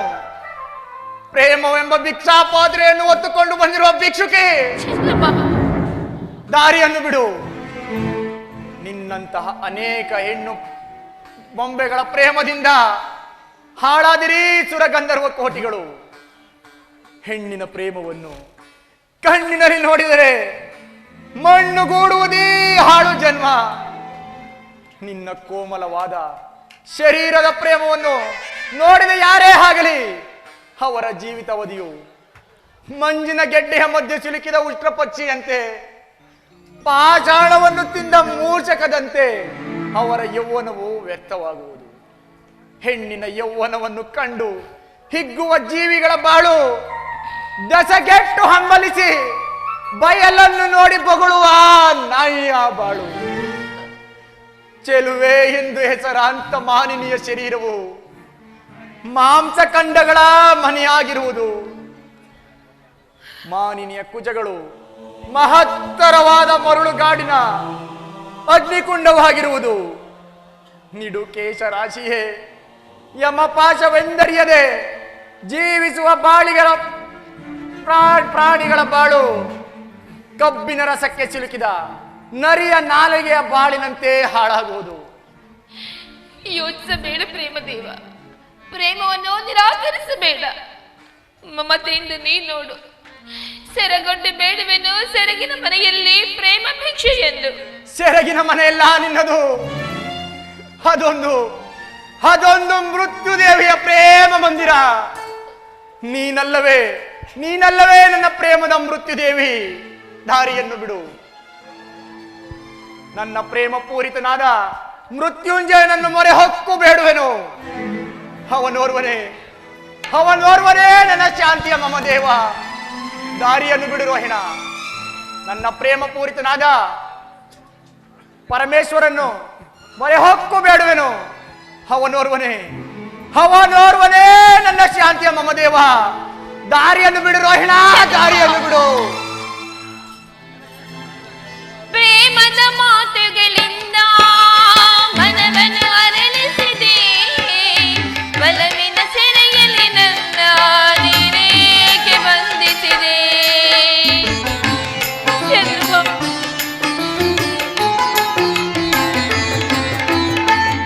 ಪ್ರೇಮವೆಂಬ ಭಿಕ್ಷಾ ಪಾತ್ರೆಯನ್ನು ಹೊತ್ತುಕೊಂಡು ಬಂದಿರುವ ಭಿಕ್ಷುಕಿ, ದಾರಿಯನ್ನು ಬಿಡು. ನಿನ್ನಂತಹ ಅನೇಕ ಹೆಣ್ಣು ಬೊಂಬೆಗಳ ಪ್ರೇಮದಿಂದ ಹಾಳಾದಿರಿ ಸುರಗಂಧರ್ವ ಕೋಟಿಗಳು. ಹೆಣ್ಣಿನ ಪ್ರೇಮವನ್ನು ಕಣ್ಣಿನಲ್ಲಿ ನೋಡಿದರೆ ಮಣ್ಣುಗೂಡುವುದೇ ಹಾಳು ಜನ್ಮ. ನಿನ್ನ ಕೋಮಲವಾದ ಶರೀರದ ಪ್ರೇಮವನ್ನು ನೋಡಿದ ಯಾರೇ ಆಗಲಿ ಅವರ ಜೀವಿತಾವಧಿಯು ಮಂಜಿನ ಗೆಡ್ಡೆಯ ಮಧ್ಯೆ ಸಿಲುಕಿದ ಉಷ್ಟ್ರ ಪಕ್ಷಿಯಂತೆ, ಪಾಷಾಣವನ್ನು ತಿಂದ ಮೂಷಕದಂತೆ ಅವರ ಯೌವನವು ವ್ಯರ್ಥವಾಗುವುದು. ಹೆಣ್ಣಿನ ಯೌವನವನ್ನು ಕಂಡು ಹಿಗ್ಗುವ ಜೀವಿಗಳ ಬಾಳು ದಸಗೆಟ್ಟು ಹಂಬಲಿಸಿ ಬಯಲನ್ನು ನೋಡಿ ಬೊಗಳುವ ನಾಯಿಯ ಬಾಳು. ಚೆಲುವೆ ಎಂದು ಹೆಸರಾಂತ ಮಾನಿನಿಯ ಶರೀರವು ಮಾಂಸಖಂಡಗಳ ಮನೆಯಾಗಿರುವುದು. ಮಾನಿನಿಯ ಕುಜಗಳು ಮಹತ್ತರವಾದ ಮರಳುಗಾಡಿನ ಅಗ್ನಿಕುಂಡವಾಗಿರುವುದು. ನಿಡು ಕೇಶರಾಶಿಯೇ ಯಮಪಾಶವೆಂದರಿಯದೆ ಜೀವಿಸುವ ಬಾಳಿಗಳ ಪ್ರಾಣಿಗಳ ಬಾಳು ಕಬ್ಬಿನ ರಸಕ್ಕೆ ಸಿಲುಕಿದ ನರಿಯ ನಾಲಿಗೆಯ ಬಾಳಿನಂತೆ ಹಾಳಾಗುವುದು. ಯೋಚಿಸಬೇಡ ಪ್ರೇಮದೇವ, ಪ್ರೇಮವನ್ನು ನಿರಾಕರಿಸಬೇಡ. ಮಮತೆಯಿಂದ ನೀ ನೋಡು, ಸೆರಗೊಡ್ಡೆ ಬೇಡವೆನು ಸೆರಗಿನ ಮನೆಯಲ್ಲಿ ಪ್ರೇಮ ಭಿಕ್ಷೆ ಎಂದು. ಸೆರಗಿನ ಮನೆಯಲ್ಲ ನಿನ್ನದು, ಅದೊಂದು ಮೃತ್ಯುದೇವಿಯ ಪ್ರೇಮ ಮಂದಿರ. ನೀನಲ್ಲವೇ ನನ್ನ ಪ್ರೇಮದ ಮೃತ್ಯುದೇವಿ. ದಾರಿಯನ್ನು ಬಿಡು. ನನ್ನ ಪ್ರೇಮ ಪೂರಿತನಾದ ಮೃತ್ಯುಂಜಯನನ್ನು ಮೊರೆ ಹೊಕ್ಕು ಬೇಡುವೆನು. ಅವನೋರ್ವನೇ ನನ್ನ ಶಾಂತಿಯ ಮಮದೇವ. ದಾರಿಯನ್ನು ಬಿಡು ರೋಹಿಣ. ನನ್ನ ಪ್ರೇಮ ಪೂರಿತನಾದ ಪರಮೇಶ್ವರನ್ನು ಮೊರೆ ಹೊಕ್ಕು ಬೇಡುವೆನು. ಅವನೋರ್ವನೇ ನನ್ನ ಶಾಂತಿಯ ಮಮದೇವ. ದಾರಿಯನ್ನು ಬಿಡು ರೋಹಿಣ, ದಾರಿಯನ್ನು ಬಿಡು. ಪ್ರೇಮದ ಮಾತುಗಳಿಂದ ಮನವನ್ನು ಅರಳಿಸಿದೆ, ಬಲವಿನ ಸೆರೆಯಲ್ಲಿ ನನ್ನ ನೀನೇಕೆ ಬಂಧಿಸಿದೆ.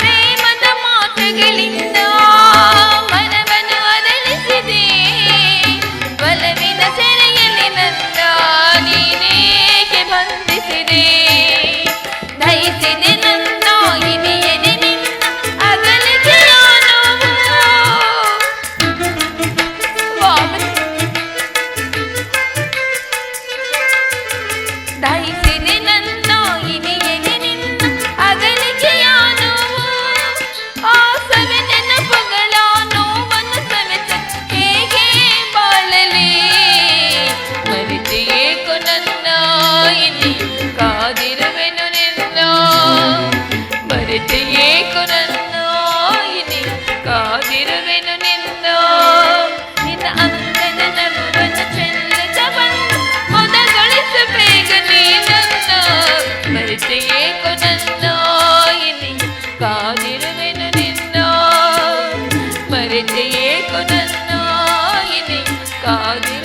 ಪ್ರೇಮದ ಮಾತುಗಳಿಂದ ಮನವನ್ನು ಅರಳಿಸಿದೆ, ಬಲವಿನ ಸೆರೆಯಲ್ಲಿ ನನ್ನ ನೀನೇಕೆ ಬಂಧಿಸಿದೆ. ದಯಿಸಿದೆ ನನ್ನ ಇನಿಯದೆ ನಿನ್ನ ಅಗಲಿಕೆ ದಯಿಸಿದೆ ನನ್ನ ಇನಿಯದೆ ನಿನ್ನ ಅಗಲಿಕೆಯ ನೋವು. ಆಸವೆ ನೆನಪುಗಳ ನೋವನ್ನು ಸವೆತ ಹೇಗೆ ಬಾಳಲಿ. ಮರೆತೆಯೇಕೋ ನನ್ನ ಇಲ್ಲಿ ಕಾದಿರುವೆನು ನಿನ್ನ. ಮರೆತೆಯೇಕೋ ನನ್ನ ಇಲ್ಲಿ ಕಾದಿರುವೆನು ನಿನ್ನ. ನಿನ್ನ ಅಂಗದ ನಗುವನ್ನು ಚೆಲ್ಲದ ಬಂದು ಮೊದಗೊಳಿಸ ಬೇಗ ನೀ ನನ್ನ. ಮರೆತೆಯೇಕೋ ನನ್ನ ಇಲ್ಲಿ ಕಾದಿರುವೆನು ನಿನ್ನ. ಮರೆತೆಯೇಕೋ ನನ್ನ ಇಲ್ಲಿ ಕಾದಿರುವೆನು.